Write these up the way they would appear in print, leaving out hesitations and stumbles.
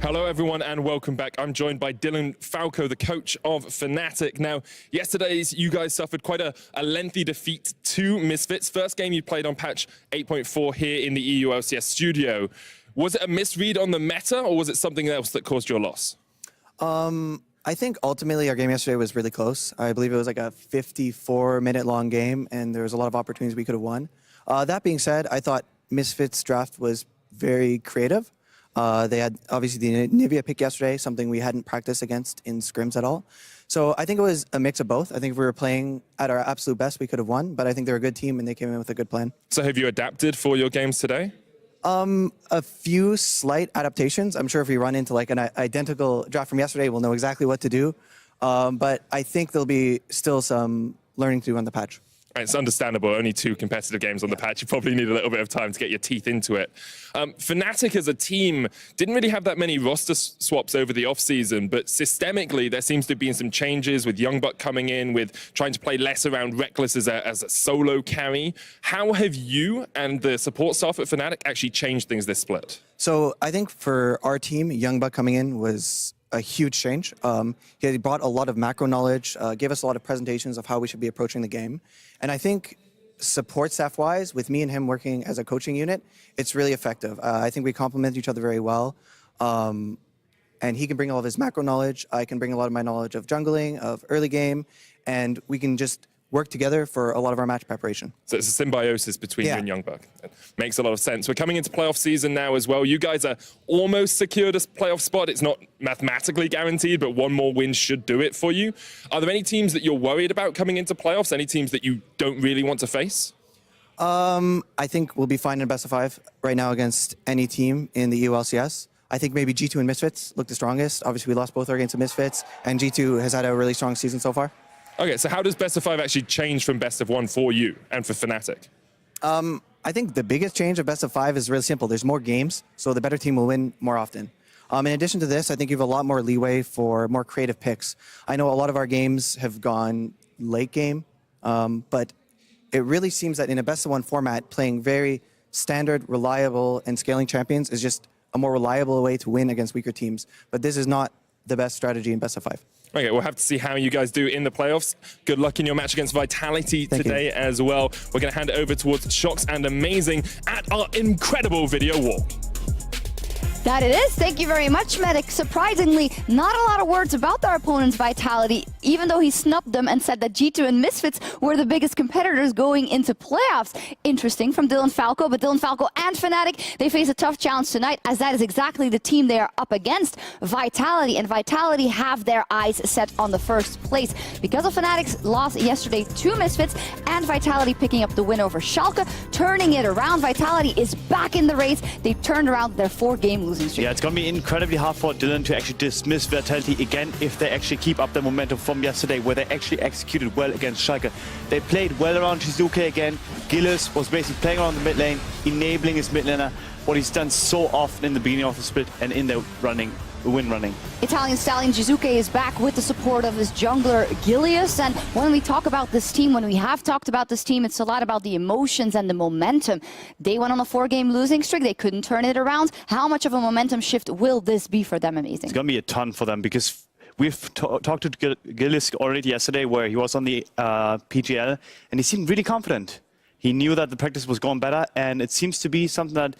Hello everyone and welcome back. I'm joined by Dylan Falco, the coach of Fnatic. Now, yesterday's you guys suffered quite a lengthy defeat to Misfits. First game you played on patch 8.4 here in the EU LCS studio. Was it a misread on the meta or was it something else that caused your loss? I think ultimately our game yesterday was really close. I believe it was like a 54-minute long game and there was a lot of opportunities we could have won. That being said, I thought Misfits' draft was very creative. They had obviously the Nivea pick yesterday, something we hadn't practiced against in scrims at all. So I think it was a mix of both. I think if we were playing at our absolute best, we could have won, but I think they're a good team and they came in with a good plan. So have you adapted for your games today? A few slight adaptations. I'm sure if we run into like an identical draft from yesterday, we'll know exactly what to do. But I think there'll be still some learning to do on the patch. It's understandable, only 2 competitive games on the patch. You probably need a little bit of time to get your teeth into it. Fnatic as a team didn't really have that many roster swaps over the offseason, but systemically there seems to have been some changes with Youngbuck coming in, with trying to play less around Reckless as a solo carry. How have you and the support staff at Fnatic actually changed things this split? So I think for our team, Youngbuck coming in was a huge change. He brought a lot of macro knowledge, gave us a lot of presentations of how we should be approaching the game. And I think support staff-wise, with me and him working as a coaching unit, it's really effective. I think we complement each other very well. And he can bring all of his macro knowledge. I can bring a lot of my knowledge of jungling, of early game, and we can just work together for a lot of our match preparation. So it's a symbiosis between you and Youngbuck. It makes a lot of sense. We're coming into playoff season now as well. You guys are almost secured a playoff spot. It's not mathematically guaranteed, but one more win should do it for you. Are there any teams that you're worried about coming into playoffs? Any teams that you don't really want to face? I think we'll be fine in best of 5 right now against any team in the EU LCS. I think maybe G2 and Misfits look the strongest. Obviously, we lost both our games to Misfits, and G2 has had a really strong season so far. Okay, so how does best of 5 actually change from best of 1 for you and for Fnatic? I think the biggest change of best of 5 is really simple. There's more games, so the better team will win more often. In addition to this, I think you have a lot more leeway for more creative picks. I know a lot of our games have gone late game, but it really seems that in a best of 1 format, playing very standard, reliable, and scaling champions is just a more reliable way to win against weaker teams. But this is not the best strategy in best of 5. Okay, we'll have to see how you guys do in the playoffs. Good luck in your match against Vitality today as well. We're going to hand it over towards Shocks and Amazing at our incredible video wall. That it is. Thank you very much, Medic. Surprisingly, not a lot of words about our opponent's Vitality, even though he snubbed them and said that G2 and Misfits were the biggest competitors going into playoffs. Interesting from Dylan Falco, but Dylan Falco and Fnatic, they face a tough challenge tonight, as that is exactly the team they are up against, Vitality. And Vitality have their eyes set on the first place because of Fnatic's loss yesterday to Misfits and Vitality picking up the win over Schalke, turning it around. Vitality is back in the race. They've turned around their 4-game losing streak. Yeah, it's going to be incredibly hard for Dylan to actually dismiss Vitality again if they actually keep up the momentum from yesterday, where they actually executed well against Schalke. They played well around Shizuke again. Gillis was basically playing around the mid lane, enabling his mid laner, what he's done so often in the beginning of the split and in the win running. Italian Stallion Shizuke is back with the support of his jungler Gilius, and when we talk about this team, when we have talked about this team, it's a lot about the emotions and the momentum. They went on a 4-game losing streak, they couldn't turn it around. How much of a momentum shift will this be for them, Amazing? It's going to be a ton for them because we've talked to Gillis already yesterday, where he was on the PGL and he seemed really confident. He knew that the practice was going better, and it seems to be something that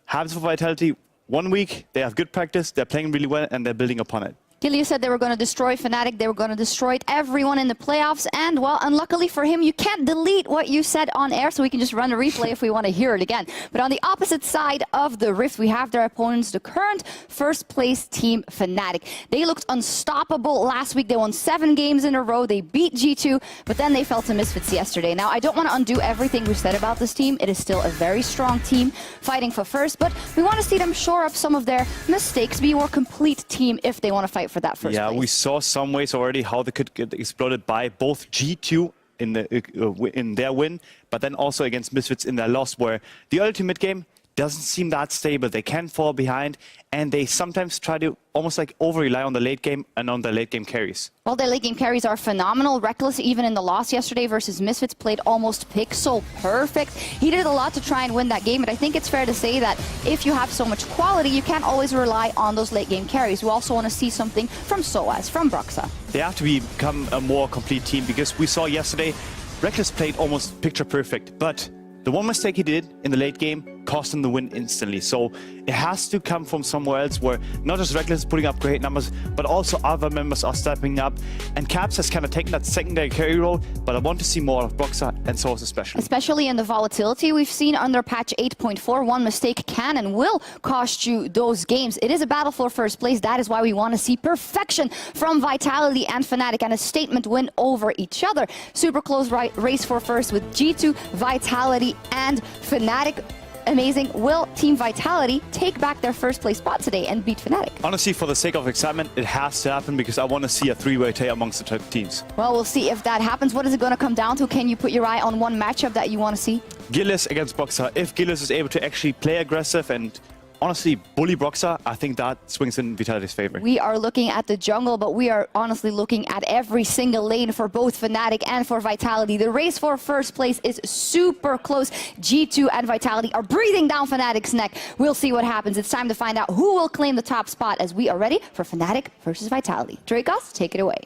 happens for Vitality. 1 week, they have good practice, they're playing really well, and they're building upon it. Gillius said they were going to destroy Fnatic, they were going to destroy everyone in the playoffs, and, well, unluckily for him, you can't delete what you said on air, so we can just run a replay if we want to hear it again. But on the opposite side of the rift, we have their opponents, the current first-place team, Fnatic. They looked unstoppable last week. They won 7 games in a row. They beat G2, but then they fell to Misfits yesterday. Now, I don't want to undo everything we've said about this team. It is still a very strong team fighting for first, but we want to see them shore up some of their mistakes, be a more complete team if they want to fight for that first place. We saw some ways already how they could get exploded by both G2 in their win, but then also against Misfits in their loss, where the ultimate game doesn't seem that stable. They can fall behind, and they sometimes try to almost like over-rely on the late game and on the late game carries. Well, their late game carries are phenomenal. Reckless, even in the loss yesterday versus Misfits, played almost pixel perfect. He did a lot to try and win that game, but I think it's fair to say that if you have so much quality, you can't always rely on those late game carries. We also want to see something from SOAS, from Broxa. They have to become a more complete team, because we saw yesterday Reckless played almost picture perfect, but the one mistake he did in the late game cost him the win instantly. So it has to come from somewhere else, where not just Reckless is putting up great numbers, but also other members are stepping up. And Caps has kind of taken that secondary carry role, but I want to see more of Broxa and Source especially. Especially in the volatility we've seen under patch 8.4. One mistake can and will cost you those games. It is a battle for first place. That is why we want to see perfection from Vitality and Fnatic, and a statement win over each other. Super close race for first with G2, Vitality, and Fnatic. Amazing. Will Team Vitality take back their first place spot today and beat Fnatic? Honestly, for the sake of excitement, it has to happen, because I want to see a three-way tie amongst the top teams. Well, we'll see if that happens. What is it going to come down to? Can you put your eye on one matchup that you want to see? Gilles against Broxa. If Gilles is able to actually play aggressive and honestly bully Broxa, I think that swings in Vitality's favor. We are looking at the jungle, but we are honestly looking at every single lane for both Fnatic and for Vitality. The race for first place is super close. G2 and Vitality are breathing down Fnatic's neck. We'll see what happens. It's time to find out who will claim the top spot, as we are ready for Fnatic versus Vitality. Dracos, take it away.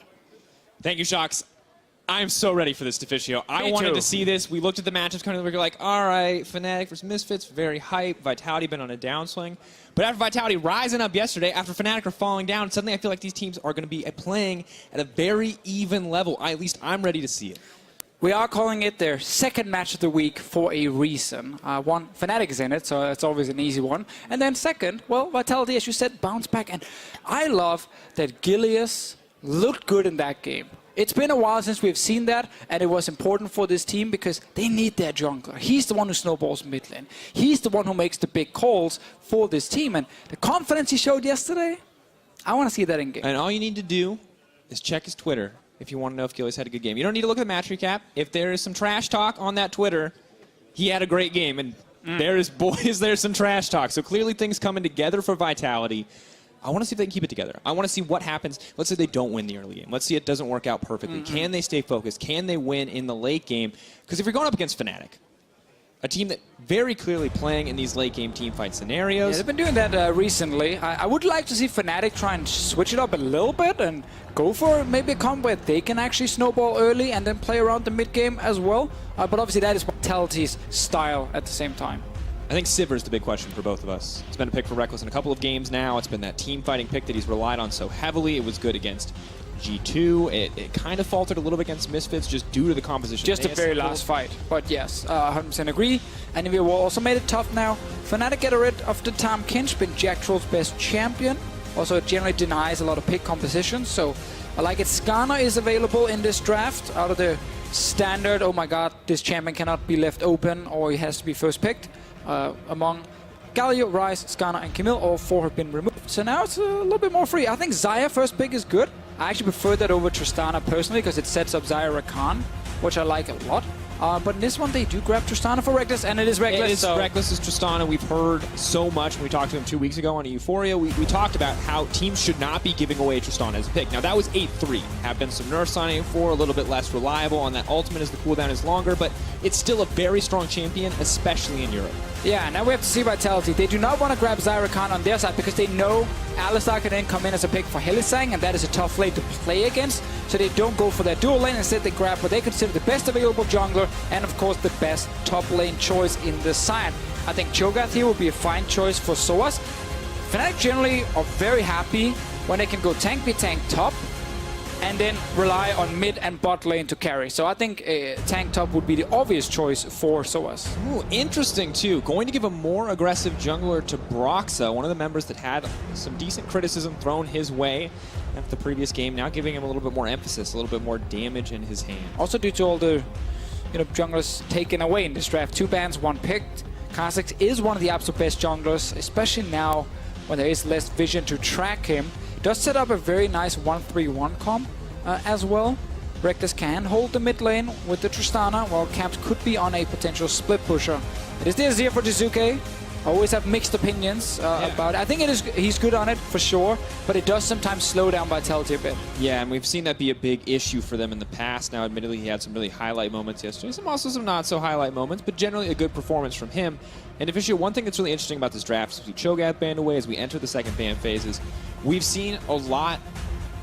Thank you, Shox. I'm so ready for this, Deficio. I wanted to see this. We looked at the matchups kind of, we were like, all right, Fnatic versus Misfits, very hype. Vitality been on a downswing. But after Vitality rising up yesterday, after Fnatic are falling down, suddenly I feel like these teams are going to be playing at a very even level. At least I'm ready to see it. We are calling it their second match of the week for a reason. One, Fnatic is in it, so it's always an easy one. And then second, well, Vitality, as you said, bounce back. And I love that Gilius looked good in that game. It's been a while since we've seen that, and it was important for this team because they need their jungler. He's the one who snowballs mid lane. He's the one who makes the big calls for this team. And the confidence he showed yesterday, I want to see that in game. And all you need to do is check his Twitter if you want to know if Gilius had a good game. You don't need to look at the match recap. If there is some trash talk on that Twitter, he had a great game. And there's some trash talk. So clearly things coming together for Vitality. I want to see if they can keep it together. I want to see what happens. Let's say they don't win the early game. Let's see it doesn't work out perfectly. Can they stay focused? Can they win in the late game? Because if you're going up against Fnatic, a team that very clearly playing in these late game team fight scenarios. Yeah, they've been doing that recently. I would like to see Fnatic try and switch it up a little bit and go for maybe a comp where they can actually snowball early and then play around the mid game as well. But obviously that is Vitality's style at the same time. I think Sivir is the big question for both of us. It's been a pick for Reckless in a couple of games now. It's been that team fighting pick that he's relied on so heavily. It was good against G2. It kind of faltered a little bit against Misfits just due to the composition. Just the very last fight. But yes, 100% agree. And we also made it tough now. Fnatic get rid of the Tam Kinch, been Jack Troll's best champion. Also, it generally denies a lot of pick compositions. So I like it. Skarner is available in this draft out of the standard, oh my god, this champion cannot be left open or he has to be first picked. Among Galio, Ryze, Skarner, and Camille, all four have been removed. So now it's a little bit more free. I think Xayah first pick is good. I actually prefer that over Tristana personally because it sets up Xayah Rakan, which I like a lot. But in this one, they do grab Tristana for Reckless, and it is Reckless. It is Reckless is Tristana. We've heard so much when we talked to him 2 weeks ago on Euphoria. We talked about how teams should not be giving away Tristana as a pick. Now, that was 8-3. Have been some nerfs on 8-4, a little bit less reliable on that ultimate as the cooldown is longer, but it's still a very strong champion, especially in Europe. Yeah, now we have to see Vitality. They do not want to grab Xayah Rakan on their side because they know Alistar can then come in as a pick for Helisang, and that is a tough lane to play against. So they don't go for that dual lane. Instead, they grab what they consider the best available jungler and, of course, the best top lane choice in the side. I think Cho'Gath here will be a fine choice for Soas. Fnatic generally are very happy when they can go tank be tank top and then rely on mid and bot lane to carry. So I think tank top would be the obvious choice for Soas. Ooh, interesting too. Going to give a more aggressive jungler to Broxa, one of the members that had some decent criticism thrown his way after the previous game, now giving him a little bit more emphasis, a little bit more damage in his hand. Also due to all the junglers taken away in this draft. 2 bans, 1 picked. Kha'Zix is one of the absolute best junglers, especially now when there is less vision to track him. Does set up a very nice 1-3-1 comp as well. Reckless can hold the mid lane with the Tristana, while Caps could be on a potential split pusher. It is the Azir for Jizuke. always have mixed opinions about it. I think he's good on it for sure, but it does sometimes slow down Vitality a bit. Yeah, and we've seen that be a big issue for them in the past. Now, admittedly, he had some really highlight moments yesterday, some not so highlight moments, but generally a good performance from him. And Officio, one thing that's really interesting about this draft is we Cho'Gath banned away as we enter the second ban phases. We've seen a lot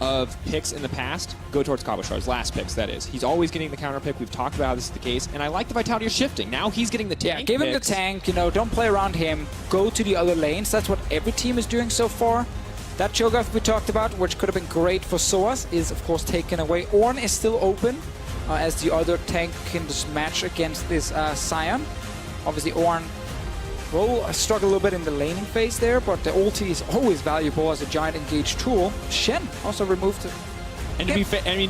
of picks in the past go towards Cabochard's last picks, that is. He's always getting the counter pick. We've talked about how this is the case, and I like the Vitality of shifting. Now he's getting the tank. Yeah, give him the tank, you know, don't play around him. Go to the other lanes. That's what every team is doing so far. That Cho'Gath we talked about, which could have been great for Soaz, is of course taken away. Ornn is still open, as the other tank can just match against this Sion. Obviously Ornn will struggle a little bit in the laning phase there, but the ulti is always valuable as a giant engaged tool. Shen also removed it. And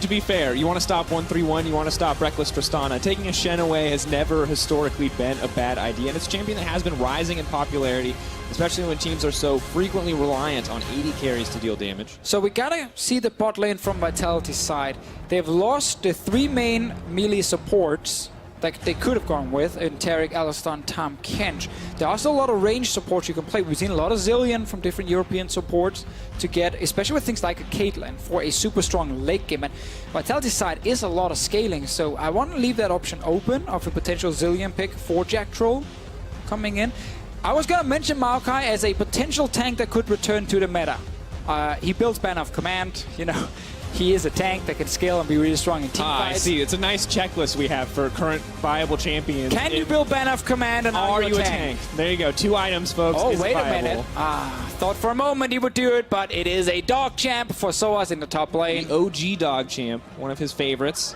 to be fair, you want to stop 1-3-1, you want to stop Reckless Tristana. Taking a Shen away has never historically been a bad idea, and it's a champion that has been rising in popularity, especially when teams are so frequently reliant on 80 carries to deal damage. So we gotta see the bot lane from Vitality's side. They've lost the 3 main melee supports that they could have gone with in Taric, Alistar, and Tahm Kench. There are also a lot of range supports you can play. We've seen a lot of Zilean from different European supports to get, especially with things like a Caitlyn, for a super strong late game. And Vitality's side is a lot of scaling, so I want to leave that option open of a potential Zilean pick for Jack Troll coming in. I was going to mention Maokai as a potential tank that could return to the meta. He builds Banner of Command, you know. He is a tank that can scale and be really strong in team fights. I see. It's a nice checklist we have for current viable champions. Can you build Banner of Command and are you a tank? There you go. 2 items, folks. Oh, wait a minute. Thought for a moment he would do it, but it is a dog champ for Soaz in the top lane. The OG dog champ, one of his favorites.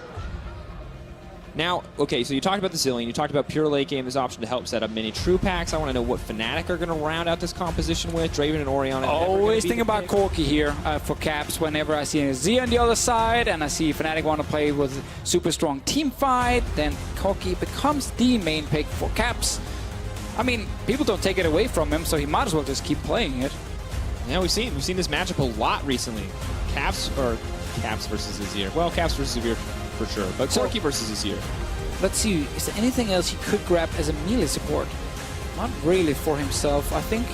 Now, okay, so you talked about the Zilean, you talked about pure late game, this option to help set up mini true packs. I want to know what Fnatic are going to round out this composition with. Draven and Orion. Always think about Corki here for caps whenever I see a Z on the other side and I see Fnatic want to play with super strong team fight, then Corki becomes the main pick for caps. I mean, people don't take it away from him, so he might as well just keep playing it. Yeah, we've seen this matchup a lot recently. Caps versus Azir. Well, Caps versus Azir for sure, but Corki versus Azir. Let's see, is there anything else he could grab as a melee support? Not really for himself. I think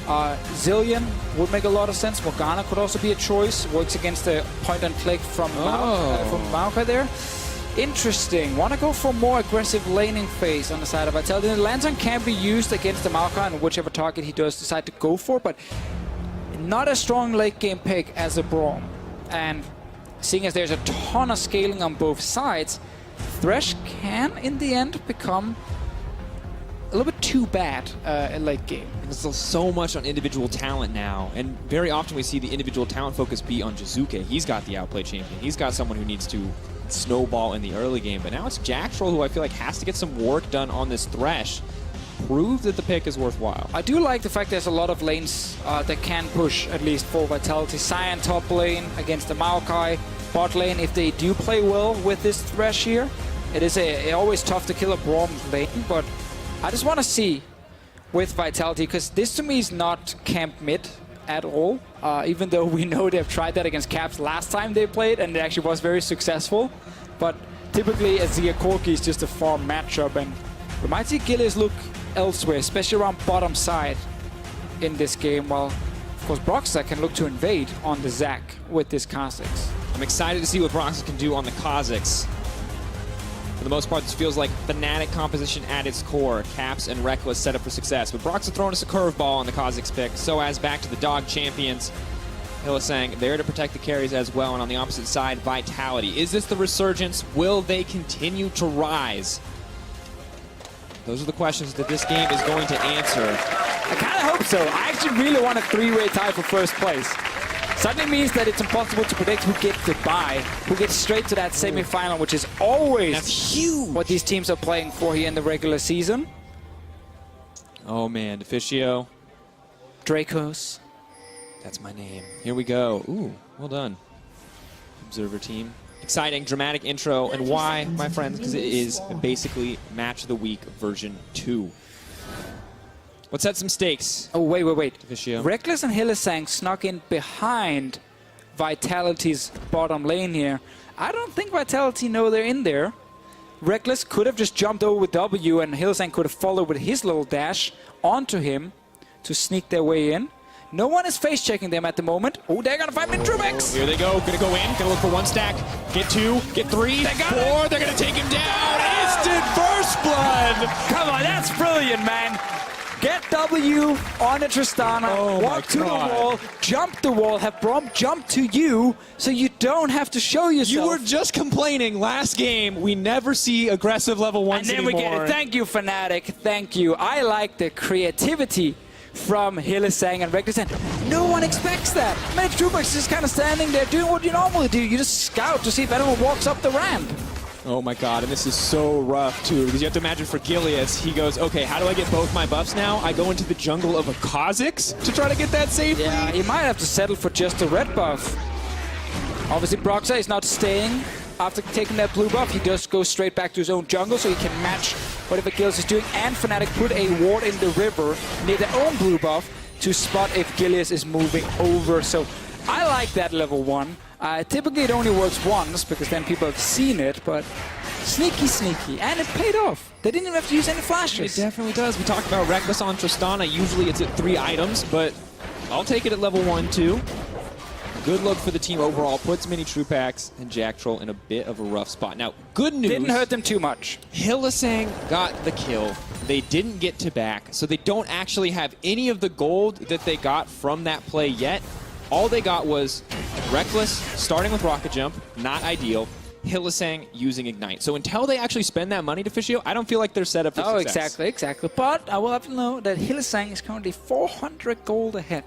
Zilean would make a lot of sense. Morgana could also be a choice. Works against the point and click from Maokai there. Interesting. Want to go for more aggressive laning phase on the side of Vitality. The Lantern can be used against the Maokai and whichever target he does decide to go for, but not a strong late game pick as a Braum. And seeing as there's a ton of scaling on both sides, Thresh can, in the end, become a little bit too bad in late game. There's so much on individual talent now, and very often we see the individual talent focus be on Jizuke. He's got the outplay champion. He's got someone who needs to snowball in the early game, but now it's Jack Troll who I feel like has to get some work done on this Thresh. Prove that the pick is worthwhile. I do like the fact there's a lot of lanes that can push, at least for Vitality. Sion top lane against the Maokai. Bot lane, if they do play well with this Thresh here, it is always tough to kill a Braum lane, but I just want to see with Vitality, because this to me is not camp mid at all, even though we know they've tried that against Caps last time they played, and it actually was very successful. But typically, Azir Corki is just a farm matchup, and we might see Gilles look elsewhere, especially around bottom side in this game, while of course Broxah can look to invade on the Zac with this Kha'Zix. I'm excited to see what Broxah can do on the Kha'Zix. For the most part, this feels like Fnatic composition at its core. Caps and Reckless set up for success, but Broxah throwing us a curveball on the Kha'Zix pick. So as back to the dog champions, Hylissang there to protect the carries as well, and on the opposite side, Vitality. Is this the resurgence? Will they continue to rise? Those are the questions that this game is going to answer. I kind of hope so. I actually really want a 3-way tie for first place. Suddenly means that it's impossible to predict who gets the bye, who gets straight to that semi-final, which is always huge. What these teams are playing for here in the regular season. Oh man, Officio. Dracos. That's my name. Here we go. Ooh, well done. Observer team. Exciting, dramatic intro, and why, my friends? Because it is basically Match of the Week version 2. Let's set some stakes. Oh, wait. Officio. Reckless and Hylissang snuck in behind Vitality's bottom lane here. I don't think Vitality know they're in there. Reckless could have just jumped over with W, and Hylissang could have followed with his little dash onto him to sneak their way in. No one is face-checking them at the moment. Oh, they're going to find Mitrubex. Here they go. Going to go in. Going to look for one stack. Get two. Get three. They got four. it. They're going to take him down. Instant first blood. Come on, that's brilliant, man. Get W on the Tristana, walk to the wall, jump the wall, have Brom jump to you, so you don't have to show yourself. You were just complaining last game. We never see aggressive level ones anymore. And then we get it. Thank you, Fnatic. Thank you. I like the creativity from Hylissang and Reckless. No one expects that. Mitrubex is just kind of standing there doing what you normally do. You just scout to see if anyone walks up the ramp. Oh my god, and this is so rough too, because you have to imagine for Gilius, he goes, okay, how do I get both my buffs now? I go into the jungle of a Kha'Zix to try to get that safely? Yeah, he might have to settle for just a red buff. Obviously, Broxah is not staying. After taking that blue buff, he just goes straight back to his own jungle, so he can match whatever Gilius is doing. And Fnatic put a ward in the river near their own blue buff to spot if Gilius is moving over. So I like that level 1. Typically it only works once, because then people have seen it, but sneaky, and it paid off. They didn't even have to use any flashes. It definitely does. We talked about Reckless on Tristana. Usually it's at 3 items, but I'll take it at level 1 too. Good look for the team overall. Puts Mini Trupax and Jack Troll in a bit of a rough spot. Now, good news. Didn't hurt them too much. Hylissang got the kill. They didn't get to back, so they don't actually have any of the gold that they got from that play yet. All they got was Reckless starting with Rocket Jump, not ideal. Hylissang using Ignite. So until they actually spend that money to Fishio, I don't feel like they're set up for success. Exactly. But I will have to know that Hylissang is currently 400 gold ahead.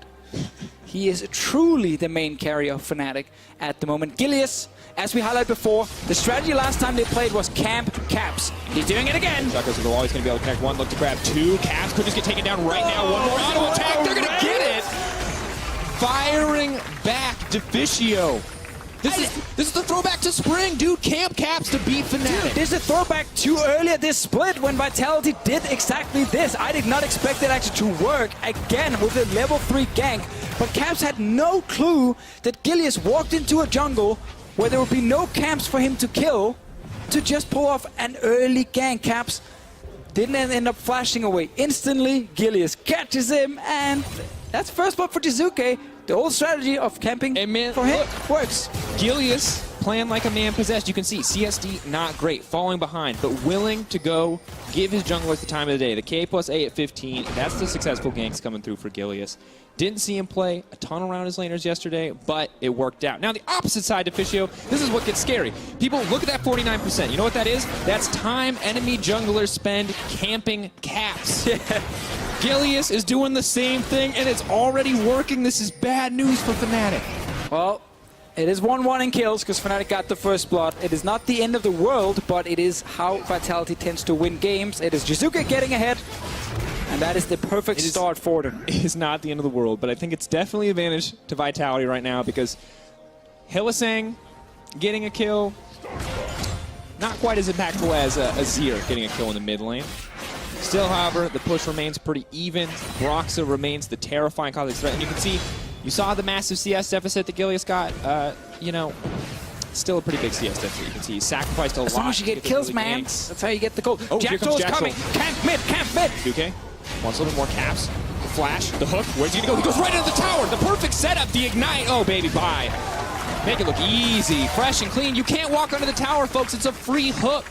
He is truly the main carrier of Fnatic at the moment. Gilius, as we highlighted before, the strategy last time they played was camp caps. He's doing it again. Suckers are always going to be able to connect one, look to grab 2. Caps could just get taken down right now. One more auto attack. They're going to get it. Firing back to Fishio. This is the throwback to spring, dude. Camp caps to beat Fnatic. Dude, this is a throwback to earlier this split when Vitality did exactly this. I did not expect it actually to work again with a level 3 gank. But Caps had no clue that Gilius walked into a jungle where there would be no camps for him to kill to just pull off an early gank. Caps didn't end up flashing away instantly. Gilius catches him, and that's first blood for Jizuke. The old strategy of camping for him works. Gilius playing like a man possessed. You can see CSD not great, falling behind, but willing to go give his junglers the time of the day. The K+A at 15, that's the successful ganks coming through for Gilius. Didn't see him play a ton around his laners yesterday, but it worked out. Now the opposite side to Fishio, this is what gets scary. People, look at that 49%. You know what that is? That's time enemy junglers spend camping caps. Gilius is doing the same thing, and it's already working. This is bad news for Fnatic. Well, it is 1-1 in kills because Fnatic got the first blood. It is not the end of the world, but it is how Vitality tends to win games. It is Jizuke getting ahead, and that is the perfect start for them. It is not the end of the world, but I think it's definitely an advantage to Vitality right now because Hylissang getting a kill, not quite as impactful as Azir getting a kill in the mid lane. Still, however, the push remains pretty even. Broxah remains the terrifying Kha'Zix threat, and you can see, you saw the massive CS deficit that Gilius got. You know, still a pretty big CS deficit. You can see he sacrificed a lot. As long as you get kills, man, that's how you get the gold. Oh, Jack Troll's coming. Camp mid. Okay, wants a little bit more caps. The flash, the hook. Where's he gonna go? He goes right into the tower. The perfect setup. The ignite. Oh, baby, bye. Make it look easy, fresh and clean. You can't walk under the tower, folks. It's a free hook.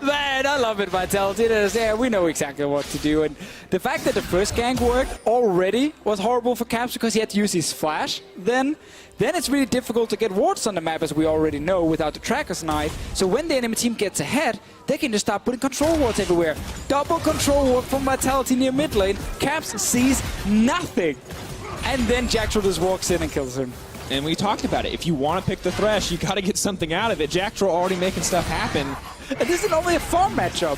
Man, I love it, Vitality. Yeah, we know exactly what to do. And the fact that the first gank worked already was horrible for Caps because he had to use his flash. Then it's really difficult to get wards on the map, as we already know, without the Tracker's Knife. So when the enemy team gets ahead, they can just start putting control wards everywhere. Double control ward from Vitality near mid lane. Caps sees nothing. And then Jack Troll just walks in and kills him. And we talked about it. If you want to pick the Thresh, you got to get something out of it. Jack Troll already making stuff happen. And this is only a farm matchup.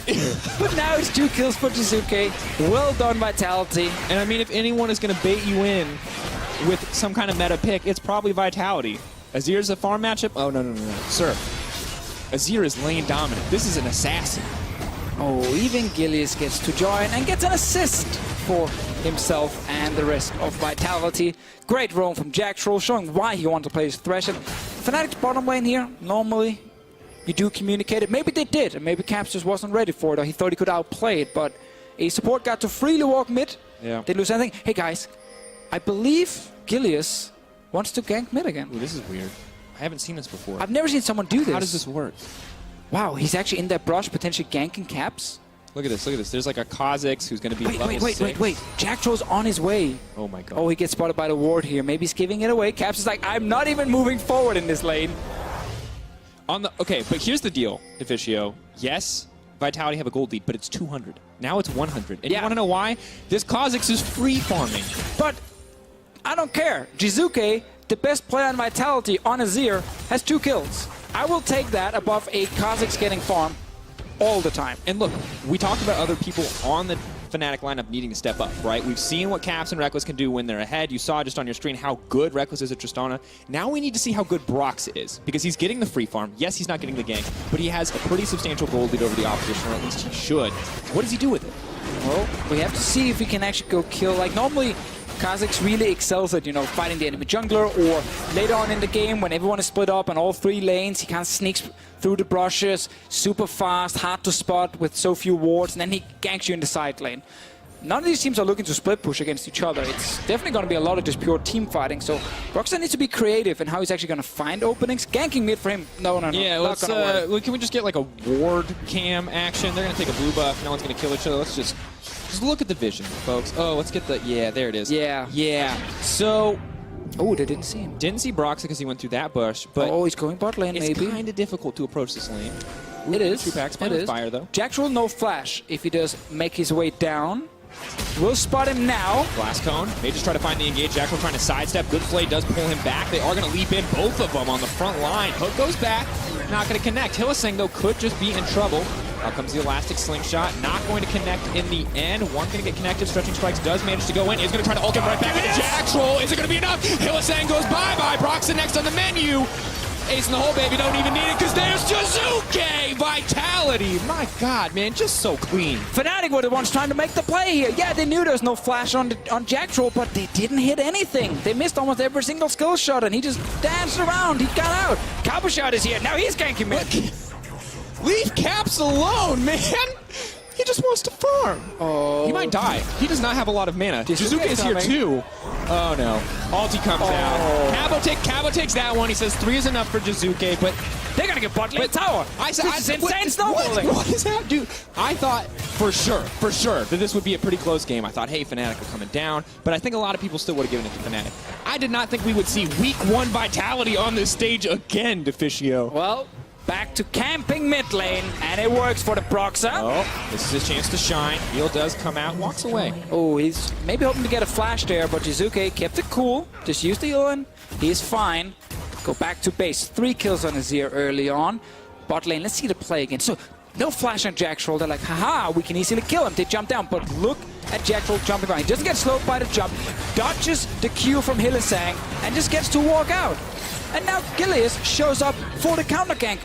But now it's 2 kills for Jizuke. Well done, Vitality. And I mean, if anyone is going to bait you in with some kind of meta pick, it's probably Vitality. Azir's a farm matchup? Oh, no. Sir, Azir is lane dominant. This is an assassin. Oh, even Gilius gets to join and gets an assist for himself and the rest of Vitality. Great roam from Jack Troll, showing why he wanted to play his Thresh. And Fnatic's bottom lane here, normally you do communicate it. Maybe they did, and maybe Caps just wasn't ready for it, or he thought he could outplay it, but A support got to freely walk mid. Yeah. Didn't lose anything. Hey guys, I believe Gilius wants to gank mid again. Ooh, this is weird. I haven't seen this before. I've never seen someone do this. How does this work? Wow, he's actually in that brush, potentially ganking caps. Look at this, look at this. There's like a Kha'Zix who's going to be level 6. Wait. Jack Troll's on his way. Oh my god. Oh, he gets spotted by the ward here. Maybe he's giving it away. Caps is like, I'm not even moving forward in this lane. Okay, but here's the deal, Deficio. Yes, Vitality have a gold lead, but it's 200. Now it's 100. And you want to know why? This Kha'Zix is free farming. But I don't care. Jizuke, the best player in Vitality on Azir, has 2 kills. I will take that above a Kha'Zix getting farm all the time. And look, we talked about other people on the Fnatic lineup needing to step up, right? We've seen what Caps and Reckless can do when they're ahead. You saw just on your screen how good Reckless is at Tristana. Now we need to see how good Brox is, because he's getting the free farm. Yes, he's not getting the gank, but he has a pretty substantial gold lead over the opposition, or at least he should. What does he do with it? Well, we have to see if he can actually go kill. Like, normally, Kha'Zix really excels at, fighting the enemy jungler, or later on in the game when everyone is split up on all 3 lanes, he kind of sneaks through the brushes, super fast, hard to spot with so few wards, and then he ganks you in the side lane. None of these teams are looking to split push against each other. It's definitely going to be a lot of just pure team fighting, so Rockstar needs to be creative in how he's actually going to find openings. Ganking mid for him, no. Yeah, let's, can we just get like a ward cam action? They're going to take a blue buff, no one's going to kill each other. Let's just look at the vision, folks. Oh, let's get the, there it is. Yeah. So, oh, they didn't see him. Didn't see Brox because he went through that bush, but oh, he's going bot lane, it's maybe. kind of difficult to approach this lane. It is. 2 packs, playing with fire though. Jack Troll no flash if he does make his way down. We'll spot him now. Glass cone. May just try to find the engage. Jackal trying to sidestep. Good play does pull him back. They are going to leap in, both of them on the front line. Hook goes back. Not going to connect. Hylissang, though, could just be in trouble. Out comes the elastic slingshot. Not going to connect in the end. One going to get connected. Stretching Strikes does manage to go in. Is going to try to ult him right back into Jack Troll. Is it going to be enough? Hylissang goes bye-bye. Broxton next on the menu. Ace in the hole, baby. Don't even need it because there's Jizuke! Vitality. My God, man. Just so clean. Fnatic were the ones trying to make the play here. Yeah, they knew there was no flash on Jack Troll, but they didn't hit anything. They missed almost every single skill shot, and he just danced around. He got out. Kabushot is here. Now he's ganking mid. Leave Caps alone, man. He just wants to farm. Oh. He might die. He does not have a lot of mana. Jizuke is here too. Oh no. Ulti comes out. Cabo takes that one. He says 3 is enough for Jizuke, but they're gonna get bot lane tower. This is insane snowballing. What is that, dude? I thought for sure that this would be a pretty close game. I thought, hey, Fnatic are coming down, but I think a lot of people still would have given it to Fnatic. I did not think we would see week 1 Vitality on this stage again, Deficio. Well, back to camping mid lane, and it works for the Broxer. Oh, this is his chance to shine. Heal does come out, walks away. Oh, he's maybe hoping to get a flash there, but Jizuke kept it cool. Just used the Ewan. He's fine. Go back to base. 3 kills on Azir early on. Bot lane, let's see the play again. So, no flash on Jack Troll. They're like, haha, we can easily kill him. They jump down, but look at Jack Troll jumping behind. He doesn't get slowed by the jump, dodges the Q from Hylissang, and just gets to walk out. And now Gilius shows up for the counter gank.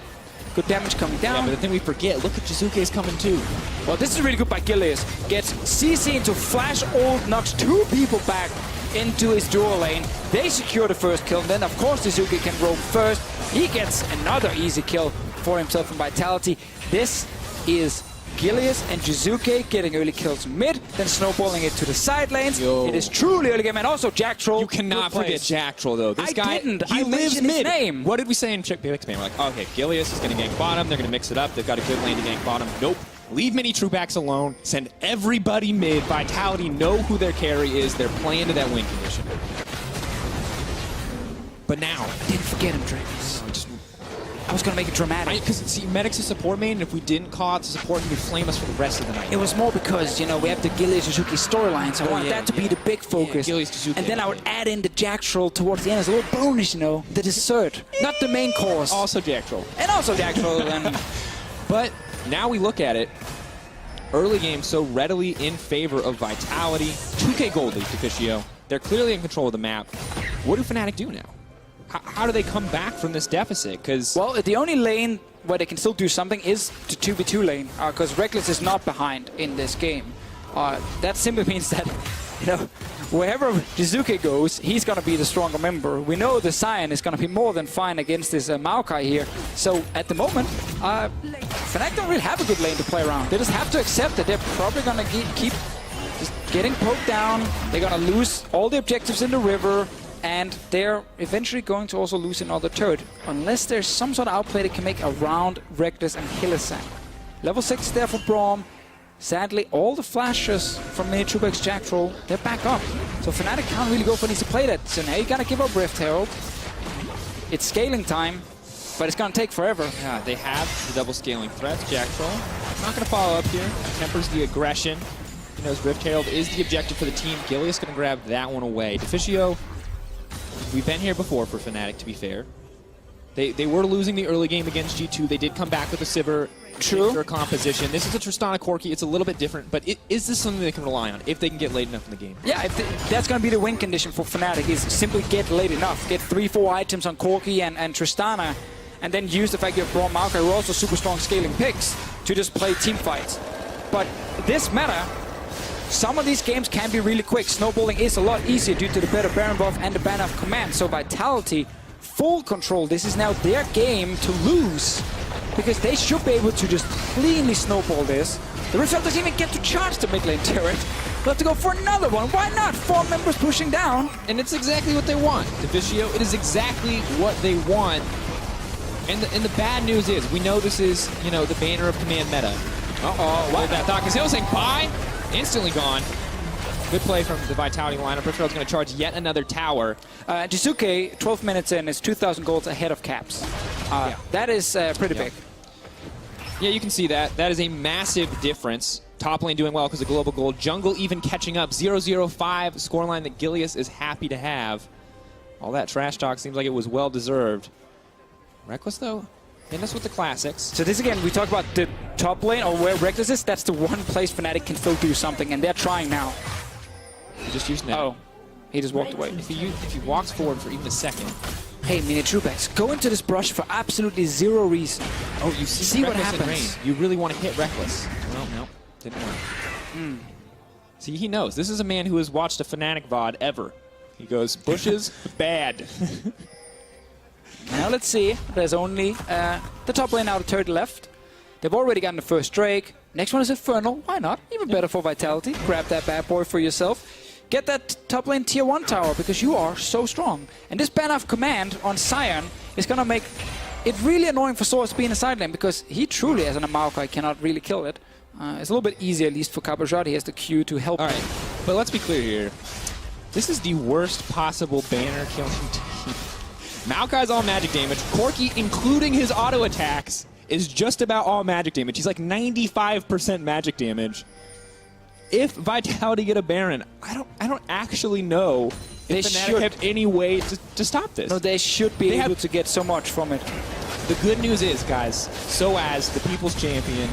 Good damage coming down. Yeah, but the thing we forget, look at Jizuke's coming too. Well, this is really good by Gilius. Gets CC into flash ult, knocks 2 people back into his dual lane. They secure the first kill, and then of course Jizuke can roam first. He gets another easy kill for himself from Vitality. This is Gilius and Jizuke getting early kills mid, then snowballing it to the side lanes. It is truly early game, and also Jack Troll. You cannot forget Jack Troll, though. This guy, he lives mid. His name. What did we say in Chick Big Spam? We're like, okay, Gilius is going to gank bottom. They're going to mix it up. They've got a good lane to gank bottom. Nope. Leave mini true backs alone. Send everybody mid. Vitality know who their carry is. They're playing to that win condition. But now, Didn't forget him, Drake. I was going to make it dramatic. Because, see, Medic's a support main, and if we didn't call out the support, he would flame us for the rest of the night. It was more because, we have the Gilius-Jizuke storyline, so I wanted that to be the big focus. Gilius-Jizuke. And then I would add in the Jack Troll towards the end as a little bonus, the dessert. Not the main course. Also Jack Troll. And also Jack Troll. But now we look at it. Early game so readily in favor of Vitality. 2K gold lead, Deficio. They're clearly in control of the map. What do Fnatic do now? How do they come back from this deficit? Well, the only lane where they can still do something is the 2v2 lane, because Reckless is not behind in this game. That simply means that, wherever Jizuke goes, he's going to be the stronger member. We know the Sion is going to be more than fine against this Maokai here. So, at the moment, Fnatic don't really have a good lane to play around. They just have to accept that they're probably going to keep just getting poked down. They're going to lose all the objectives in the river, and they're eventually going to also lose another turret, unless there's some sort of outplay they can make around Reckless and Hylissang. Level 6 there for Braum. Sadly, all the flashes from Mini Trubex Jack Troll, they're back up. So Fnatic can't really go for an easy play that. So now you gotta give up Rift Herald. It's scaling time, but it's gonna take forever. Yeah, they have the double scaling threats. Jack Troll not gonna follow up here. Tempers the aggression. He knows Rift Herald is the objective for the team. Gilius gonna grab that one away. Deficio, we've been here before for Fnatic, to be fair. They were losing the early game against G2. They did come back with a Sivir. True. Their composition. This is a Tristana Corki. It's a little bit different, but is this something they can rely on if they can get late enough in the game? Yeah, that's going to be the win condition for Fnatic, is simply get late enough. Get 3-4 items on Corki and Tristana, and then use the fact you have Braum Maokai, who are also super strong scaling picks, to just play team fights. But this meta, some of these games can be really quick. Snowballing is a lot easier due to the better Baron buff and the ban of command. So Vitality, full control. This is now their game to lose, because they should be able to just cleanly snowball this. The Rift doesn't even get to charge the mid lane turret. They'll have to go for another one. Why not? 4 members pushing down. And it's exactly what they want. Deficio, it is exactly what they want. And the bad news is, we know this is, you know, the banner of command meta. Uh-oh, what that thought? Because he'll saying bye, instantly gone. Good play from the Vitality lineup. Rift Herald's going to charge yet another tower. Jisuke, 12 minutes in, is 2,000 golds ahead of Caps. That is pretty big. Yeah, you can see that. That is a massive difference. Top lane doing well because of global gold. Jungle even catching up. 0-0-5 scoreline that Gilius is happy to have. All that trash talk seems like it was well deserved. Reckless, though, hit us with the classics. So this, again, we talk about the top lane, or where Reckless is. That's the one place Fnatic can still do something, and they're trying now. He just used that. Oh, he just walked away. If he walks forward for even a second. Hey, Mini Trubex, go into this brush for absolutely zero reason. Oh, you see what happens. You really want to hit Reckless. Well, no, didn't work. See, he knows. This is a man who has watched a Fnatic VOD ever. He goes, bushes, bad. Now let's see. There's only the top lane out of turret left. They've already gotten the first Drake. Next one is Infernal. Why not? Even better for Vitality. Grab that bad boy for yourself. Get that top lane tier 1 tower, because you are so strong. And this ban of command on Sion is going to make it really annoying for Source to be in the side lane, because he truly, as an Maokai, cannot really kill it. It's a little bit easier, at least for Kabajat. He has the Q to help. All right, but let's be clear here. This is the worst possible banner killing team. Maokai's all magic damage. Corki, including his auto attacks, is just about all magic damage. He's like 95% magic damage. If Vitality get a Baron, I don't actually know if Fnatic have any way to stop this. No, they should be able to get so much from it. The good news is, guys, Soaz, the People's Champion,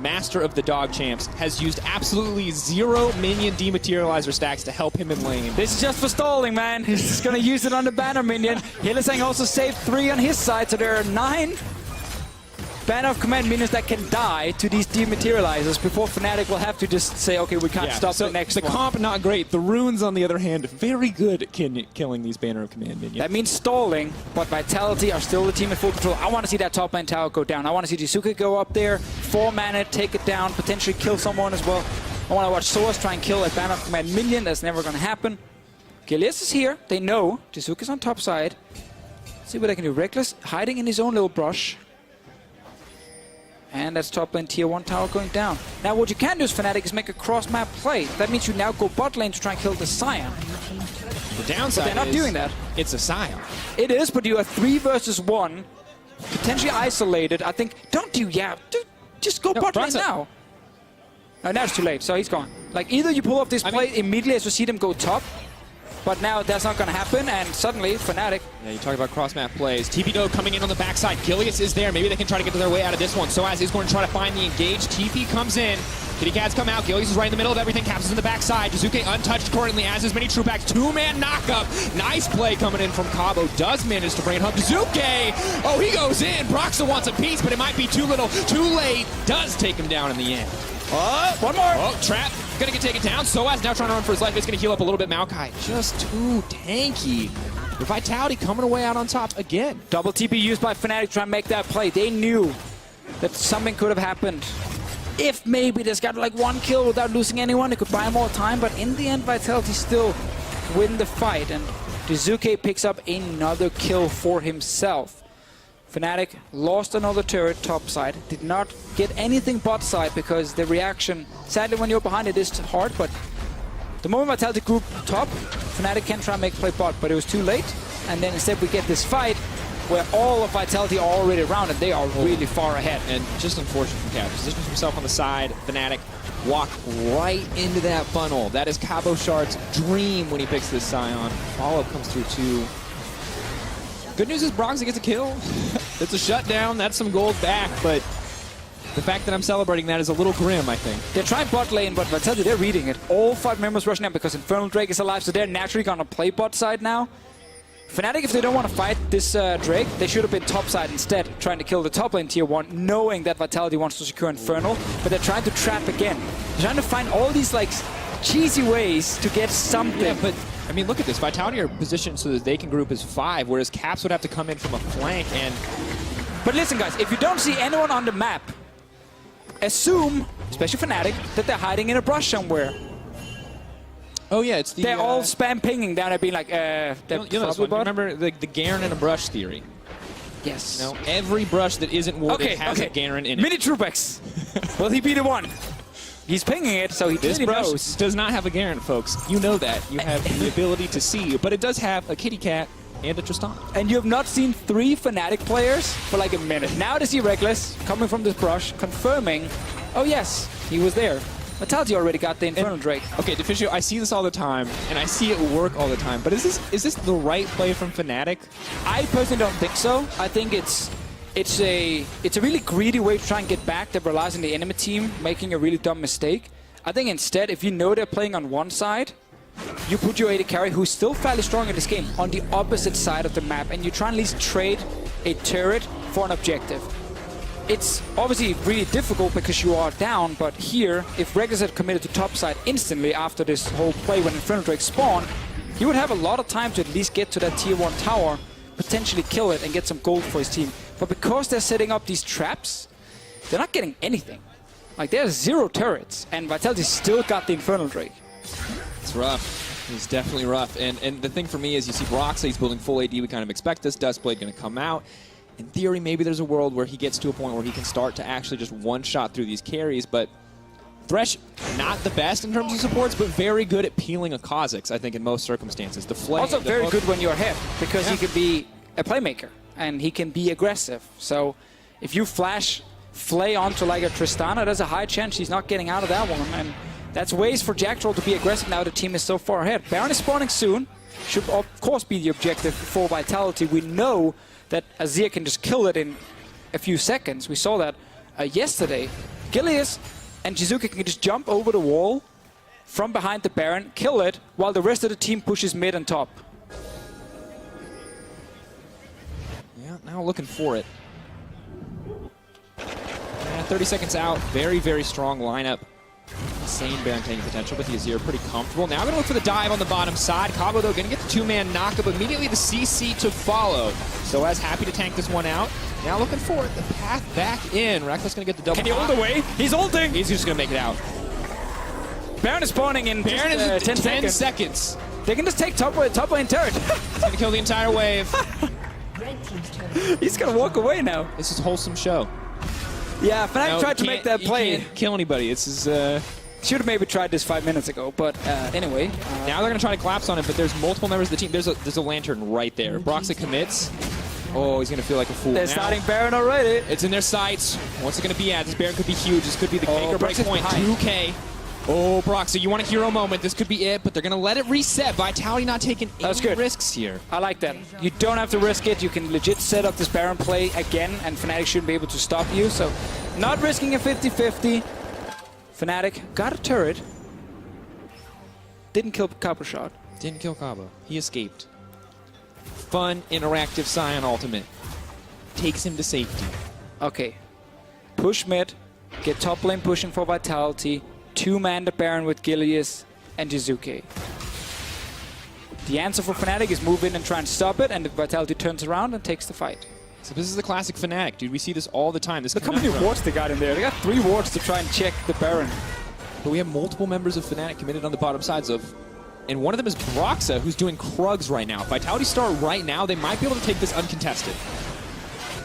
master of the dog champs, has used absolutely 0 minion dematerializer stacks to help him in lane. This is just for stalling, man. He's just going to use it on the banner minion. Hylissang also saved 3 on his side, so there are 9 banner of command minions that can die to these dematerializers before Fnatic will have to just say, okay, we can't stop the next one. The comp, not great. The runes, on the other hand, very good at killing these banner of command minions. That means stalling, but Vitality are still the team in full control. I want to see that top lane tower go down. I want to see Jisuke go up there, 4 mana, take it down, potentially kill someone as well. I want to watch Source try and kill a banner of command minion. That's never going to happen. Gilius is here. They know. Jisuke's on top side. Let's see what they can do. Reckless hiding in his own little brush. And that's top lane tier 1 tower going down. Now what you can do as Fnatic is make a cross-map play. That means you now go bot lane to try and kill the Sion. The downside but they're not doing that. It's a Sion. It is, but you are 3 versus 1. Potentially isolated. I think, just go bot lane now. No, now it's too late, so he's gone. Like, either you pull off this play immediately as you see them go top, but now that's not going to happen, and suddenly Fnatic. Yeah, you talk about cross-map plays. TP Dog coming in on the backside. Gilius is there. Maybe they can try to get their way out of this one. Soaz is going to try to find the engage. TP comes in. Kitty Cats come out. Gilius is right in the middle of everything. Caps is in the backside. Jisuke untouched currently, as is many true backs. 2-man knockup. Nice play coming in from Cabo. Does manage to bring it home. Jisuke! Oh, he goes in. Broxa wants a piece, but it might be too little, too late. Does take him down in the end. Oh, one more. Oh, trap. Gonna get taken down. Soaz now trying to run for his life. It's gonna heal up a little bit. Maokai just too tanky. The Vitality coming away out on top again. Double TP used by Fnatic trying to make that play. They knew that something could have happened. If maybe this got like 1 kill without losing anyone, it could buy more time, but in the end, Vitality still win the fight, and Jizuke picks up another kill for himself. Fnatic lost another turret top side, did not get anything bot side because the reaction, sadly when you're behind it is hard, but the moment Vitality group top, Fnatic can try and make play bot, but it was too late, and then instead we get this fight where all of Vitality are already around and they are really far ahead. And just unfortunate for Cap. Positions himself on the side, Fnatic walk right into that funnel. That is Cabo Shard's dream when he picks this Scion. Follow-up comes through too. Good news is Broxy gets a kill. It's a shutdown, that's some gold back, but the fact that I'm celebrating that is a little grim, I think. They're trying bot lane, but Vitality, they're reading it. All 5 members rushing out because Infernal Drake is alive, so they're naturally gonna play bot side now. Fnatic, if they don't want to fight this Drake, they should have been top side instead, trying to kill the top lane tier 1, knowing that Vitality wants to secure Infernal, but they're trying to trap again. They're trying to find all these like cheesy ways to get something. Yeah, but I mean, look at this. Vitality are positioned so that they can group as 5, whereas Caps would have to come in from a flank. And But listen, guys, if you don't see anyone on the map, assume, especially Fnatic, that they're hiding in a brush somewhere. oh yeah, it's the They're all spam pinging down and being like, you know this one. Remember the Garen in a brush theory? Yes. No, every brush that isn't warded has a Garen in it. Mini Trubex. Will he be the one? He's pinging it, so he This clearly brush knows. does not have a Garen, folks. You know that. You have the ability to see, but it does have a kitty cat and a Tristan. And you have not seen 3 Fnatic players for like a minute. Now to see Reckless coming from this brush, confirming, oh yes, he was there. Vitality already got the Infernal Drake. Okay, Deficio, I see this all the time, and I see it work all the time, but is this the right play from Fnatic? I personally don't think so. I think it's a really greedy way to try and get back that relies on the enemy team making a really dumb mistake. I think instead, if you know they're playing on one side, you put your AD carry, who's still fairly strong in this game, on the opposite side of the map, and you try and at least trade a turret for an objective. It's obviously really difficult because you are down, but here, if Reckless had committed to top side instantly after this whole play when Infernal Drake spawned, he would have a lot of time to at least get to that tier 1 tower, potentially kill it and get some gold for his team. But because they're setting up these traps, they're not getting anything. Like, there's 0 turrets, and Vitality still got the Infernal Drake. It's rough. It's definitely rough. And the thing for me is you see Broxy, he's building full AD. We kind of expect this. Duskblade going to come out. In theory, maybe there's a world where he gets to a point where he can start to actually just one-shot through these carries, but Thresh, not the best in terms of supports, but very good at peeling a Kha'Zix, I think, in most circumstances. The flame, Also very good when you're ahead, because he can be a playmaker, and he can be aggressive. So if you flash Flay onto like a Tristana, there's a high chance he's not getting out of that one, and that's ways for Jacktroll to be aggressive now the team is so far ahead. Baron is spawning soon, should of course be the objective for Vitality. We know that Azir can just kill it in a few seconds. We saw that yesterday. Gilius and Jizuke can just jump over the wall from behind the Baron, kill it, while the rest of the team pushes mid and top. Yeah, now looking for it. 30 seconds out. Very, very strong lineup. Insane Baron taking potential, but the Azir pretty comfortable. Now going to look for the dive on the bottom side. Cabo, though, going to get the 2-man knockup. Immediately the CC to follow. So as happy to tank this one out. Now looking for it. The path back in. Reckless going to get the double. Can he ult away? He's ulting! He's just going to make it out. Baron is spawning in Baron is 10 seconds. They can just take top lane turret. He's going to kill the entire wave. He's going to walk away now. This is a wholesome show. Yeah, Fnatic tried to make that play. You can't kill anybody. This is... Should have maybe tried this 5 minutes ago, but anyway. Now they're going to try to collapse on it, but there's multiple members of the team. There's a lantern right there. Broxy commits. Oh, he's going to feel like a fool. They're starting Baron already. It's in their sights. What's it going to be at? This Baron could be huge. This could be the make or break Broxy's point. behind. 2K. Oh, Broxy, you want a hero moment. This could be it, but they're going to let it reset. Vitality not taking any risks here. I like that. You don't have to risk it. You can legit set up this Baron play again, and Fnatic shouldn't be able to stop you. So, not risking a 50-50. Fnatic got a turret. Didn't kill Copper Shot. Didn't kill Cabo. He escaped. Fun, interactive Scion ultimate. Takes him to safety. Okay. Push mid. Get top lane pushing for Vitality. 2-man the Baron with Gilius and Jizuke. The answer for Fnatic is move in and try and stop it, and if Vitality turns around and takes the fight. So this is the classic Fnatic, dude. We see this all the time. This Look how many wards they got in there. They got 3 wards to try and check the Baron. But we have multiple members of Fnatic committed on the bottom sides of, and one of them is Broxa, who's doing Krugs right now. If Vitality start right now, they might be able to take this uncontested.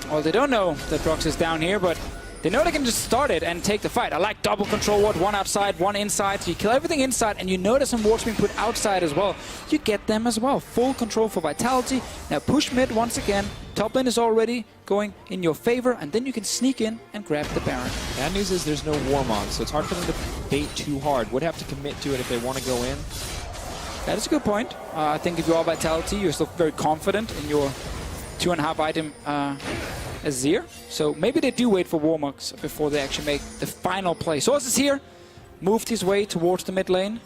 Well, they don't know that Brox is down here, but they know they can just start it and take the fight. I like double control ward, one outside, one inside. So you kill everything inside, and you know there's some wards being put outside as well. You get them as well. Full control for Vitality. Now push mid once again. Top lane is already going in your favor, and then you can sneak in and grab the Baron. Bad news is there's no Warmog, so it's hard for them to bait too hard. Would have to commit to it if they want to go in. That is a good point. I think if you are Vitality, you're still very confident in your 2.5 item Azir. So maybe they do wait for Warmogs before they actually make the final play. Source is here, moved his way towards the mid lane.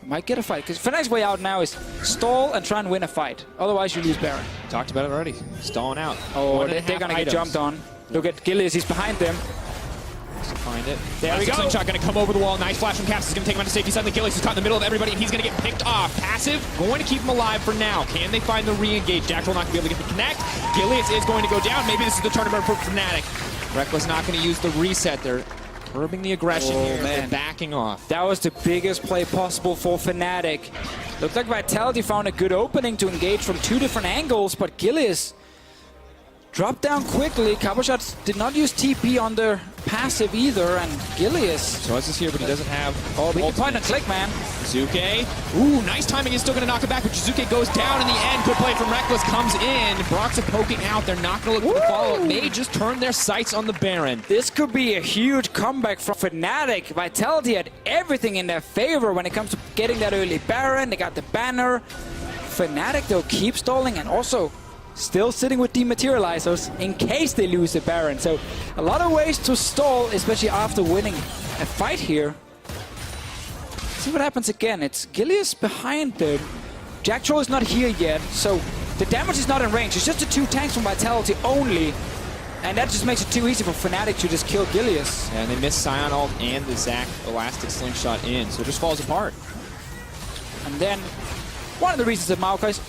Might get a fight, because Fnatic's way out now is stall and try and win a fight. Otherwise, you lose Baron. Talked about it already. Stalling out. Oh, they're going to get jumped on. Look at Gillies, he's behind them. To find it. There we go. Slingshot going to come over the wall. Nice flash from Caps. Is going to take him out to safety. Suddenly Gillies is caught in the middle of everybody, and he's going to get picked off. Passive, going to keep him alive for now. Can they find the re-engage? Jackal not going to be able to get the connect. Gillies is going to go down. Maybe this is the tournament for Fnatic. Reckless not going to use the reset. They're curbing the aggression here. They're backing off. That was the biggest play possible for Fnatic. Looked like Vitality found a good opening to engage from 2 different angles, but Gillies dropped down quickly. Cabochot did not use TP on their passive either, and Gillies. So is here, but he doesn't have. Oh, we can point and click, man. Jizuke. Ooh, nice timing. He's still going to knock it back, but Jizuke goes down in the end. Good play from Reckless. Comes in. Broxa poking out. They're not going to look for the follow-up. They just turn their sights on the Baron. This could be a huge comeback from Fnatic. Vitality had everything in their favor when it comes to getting that early Baron. They got the banner. Fnatic, though, keep stalling and also still sitting with dematerializers in case they lose the Baron. So a lot of ways to stall, especially after winning a fight here. See what happens again. It's Gillies behind them. Jack Troll is not here yet, so the damage is not in range. It's just the 2 tanks from Vitality only. And that just makes it too easy for Fnatic to just kill Gillies. Yeah, and they miss Scion ult and the Zac Elastic Slingshot in, so it just falls apart. And then one of the reasons that Maokai is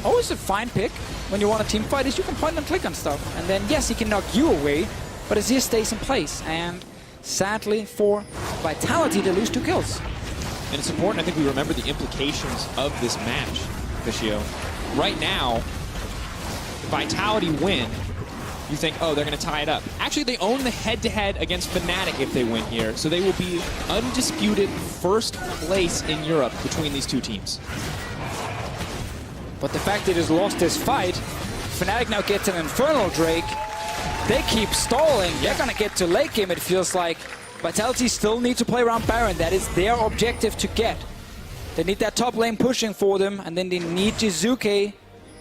always a fine pick when you want a team fight is you can point and click on stuff. And then, yes, he can knock you away, but Azir stays in place. And sadly for Vitality, they lose 2 kills. And it's important, I think, we remember the implications of this match, Fischio. Right now, if Vitality win, you think, oh, they're going to tie it up. Actually, they own the head-to-head against Fnatic if they win here, so they will be undisputed first place in Europe between these 2 teams. But the fact that he's lost this fight, Fnatic now gets an Infernal Drake. They keep stalling. They're going to get to late game, it feels like. Vitality still need to play around Baron. That is their objective to get. They need that top lane pushing for them, and then they need Jizuke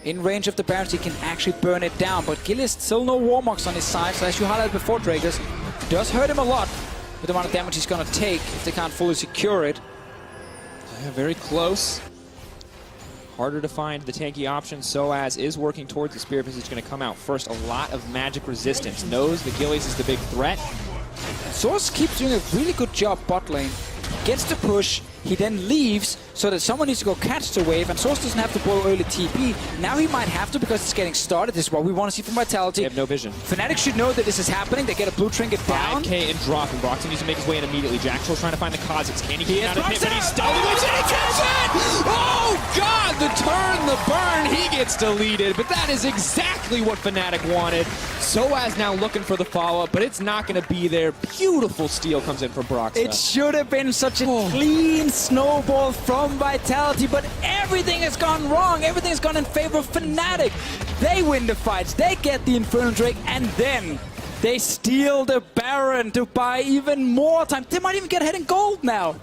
in range of the Baron so he can actually burn it down. But Gillies still no Warmogs on his side, so as you highlighted before, Drakers, it does hurt him a lot with the amount of damage he's going to take if they can't fully secure it. Yeah, very close. Harder to find the tanky option. Soaz is working towards the Spirit Visage, going to come out first. A lot of magic resistance. Knows the Gillies is the big threat. Source keeps doing a really good job bot lane. Gets the push, he then leaves so that someone needs to go catch the wave, and Source doesn't have to blow early TP. Now he might have to because it's getting started. This is what we want to see from Vitality. They have no vision. Fnatic should know that this is happening. They get a blue trinket down. 5k and drop, and Broxton needs to make his way in immediately. Jackal trying to find the Kha'Zix. Can he get out of hit? But he's still moves in, he kills it! Oh god, the turn, the burn, he gets deleted. But that is exactly what Fnatic wanted. Soaz now looking for the follow-up, but it's not going to be there. Beautiful steal comes in from Broxton. It should have been such a clean snowball from Vitality, but everything has gone wrong. Everything has gone in favor of Fnatic. They win the fights, they get the Infernal Drake, and then they steal the Baron to buy even more time. They might even get ahead in gold now.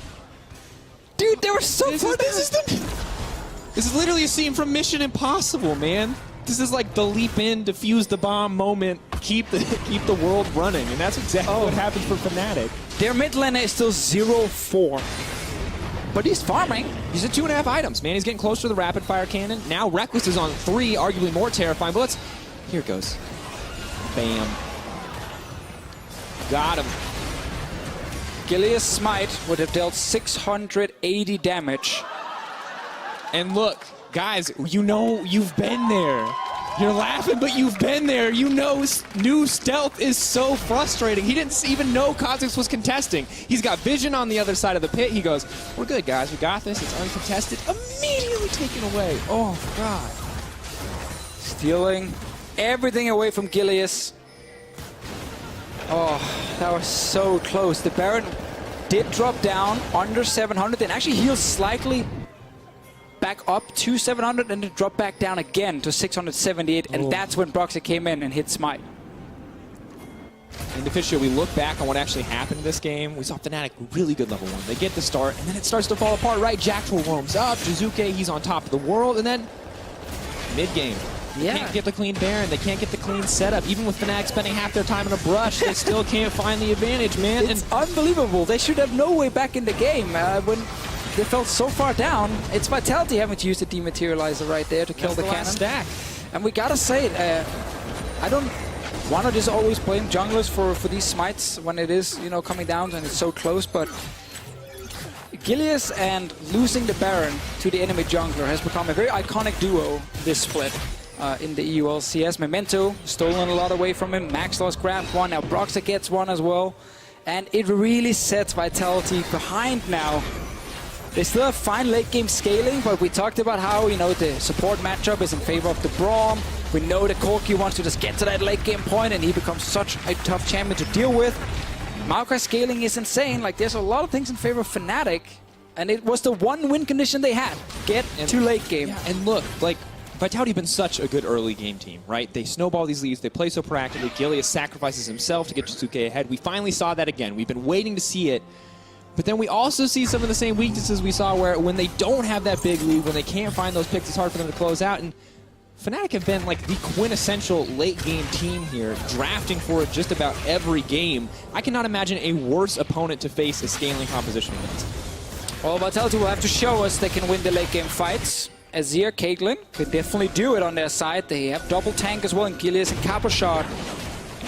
Dude, they were so fun. This is literally a scene from Mission Impossible, man. This is like the leap in, defuse the bomb moment, keep the world running, and that's exactly what happens for Fnatic. Their mid laner is still 0-4. But he's farming. He's at 2.5 items, man. He's getting closer to the rapid fire cannon. Now Reckless is on 3, arguably more terrifying. But here it goes. Bam. Got him. Gillies' smite would have dealt 680 damage. And look, guys, you know you've been there. You're laughing, but you've been there. You know new stealth is so frustrating. He didn't even know Kha'Zix was contesting. He's got vision on the other side of the pit. He goes, we're good, guys. We got this. It's uncontested. Immediately taken away. Oh, God. Stealing everything away from Gilius. Oh, that was so close. The Baron did drop down under 700, then actually healed slightly back up to 700 and then drop back down again to 678, and that's when Broxy came in and hit Smite. In the Fisher, we look back on what actually happened in this game. We saw Fnatic really good level 1. They get the start, and then it starts to fall apart, right? Jackal roams up, Jizuke, he's on top of the world, and then mid-game. They can't get the clean Baron, they can't get the clean setup. Even with Fnatic spending half their time in a brush, they still can't find the advantage, man. It's unbelievable. They should have no way back in the game when they fell so far down. It's Vitality having to use the dematerializer right there to kill the cannon. Stack. And we gotta say it, I don't want to just always blame junglers for these smites when it is, you know, coming down and it's so close, but Gilius and losing the Baron to the enemy jungler has become a very iconic duo this split in the EU LCS. Memento stolen a lot away from him, Max lost grabbed one, now Broxy gets one as well, and it really sets Vitality behind now. They still have fine late game scaling, but we talked about how, you know, the support matchup is in favor of the Braum. We know that Corki wants to just get to that late game point, and he becomes such a tough champion to deal with. Maokai scaling is insane. Like, there's a lot of things in favor of Fnatic, and it was the one win condition they had. Get to late game. Yeah, and look, like, Vitality have been such a good early game team, right? They snowball these leads, they play so proactively. Gilius sacrifices himself to get Jizuke ahead. We finally saw that again. We've been waiting to see it. But then we also see some of the same weaknesses we saw where when they don't have that big lead, when they can't find those picks, it's hard for them to close out. And Fnatic have been like the quintessential late game team here, drafting for it just about every game. I cannot imagine a worse opponent to face a scaling composition against. Well, Vitality will have to show us they can win the late game fights. Azir, Caitlyn could definitely do it on their side. They have double tank as well in Gilius and Caposhard.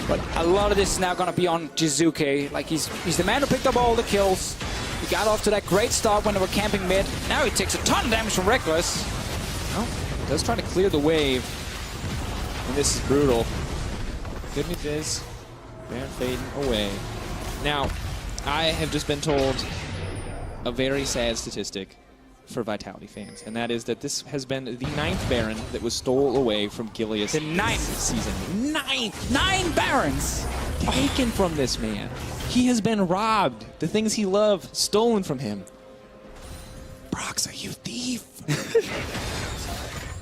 But a lot of this is now going to be on Jizuke. Like, he's the man who picked up all the kills. He got off to that great start when they were camping mid. Now he takes a ton of damage from Reckless. Well, he does try to clear the wave. And this is brutal. Good news is, Baron fading away. Now, I have just been told a very sad statistic for Vitality fans, and that is that this has been the 9th Baron that was stole away from Gilius. The 9th season. 9th! 9 Barons! Taken from this man. He has been robbed. The things he loved, stolen from him. Broxy, you thief!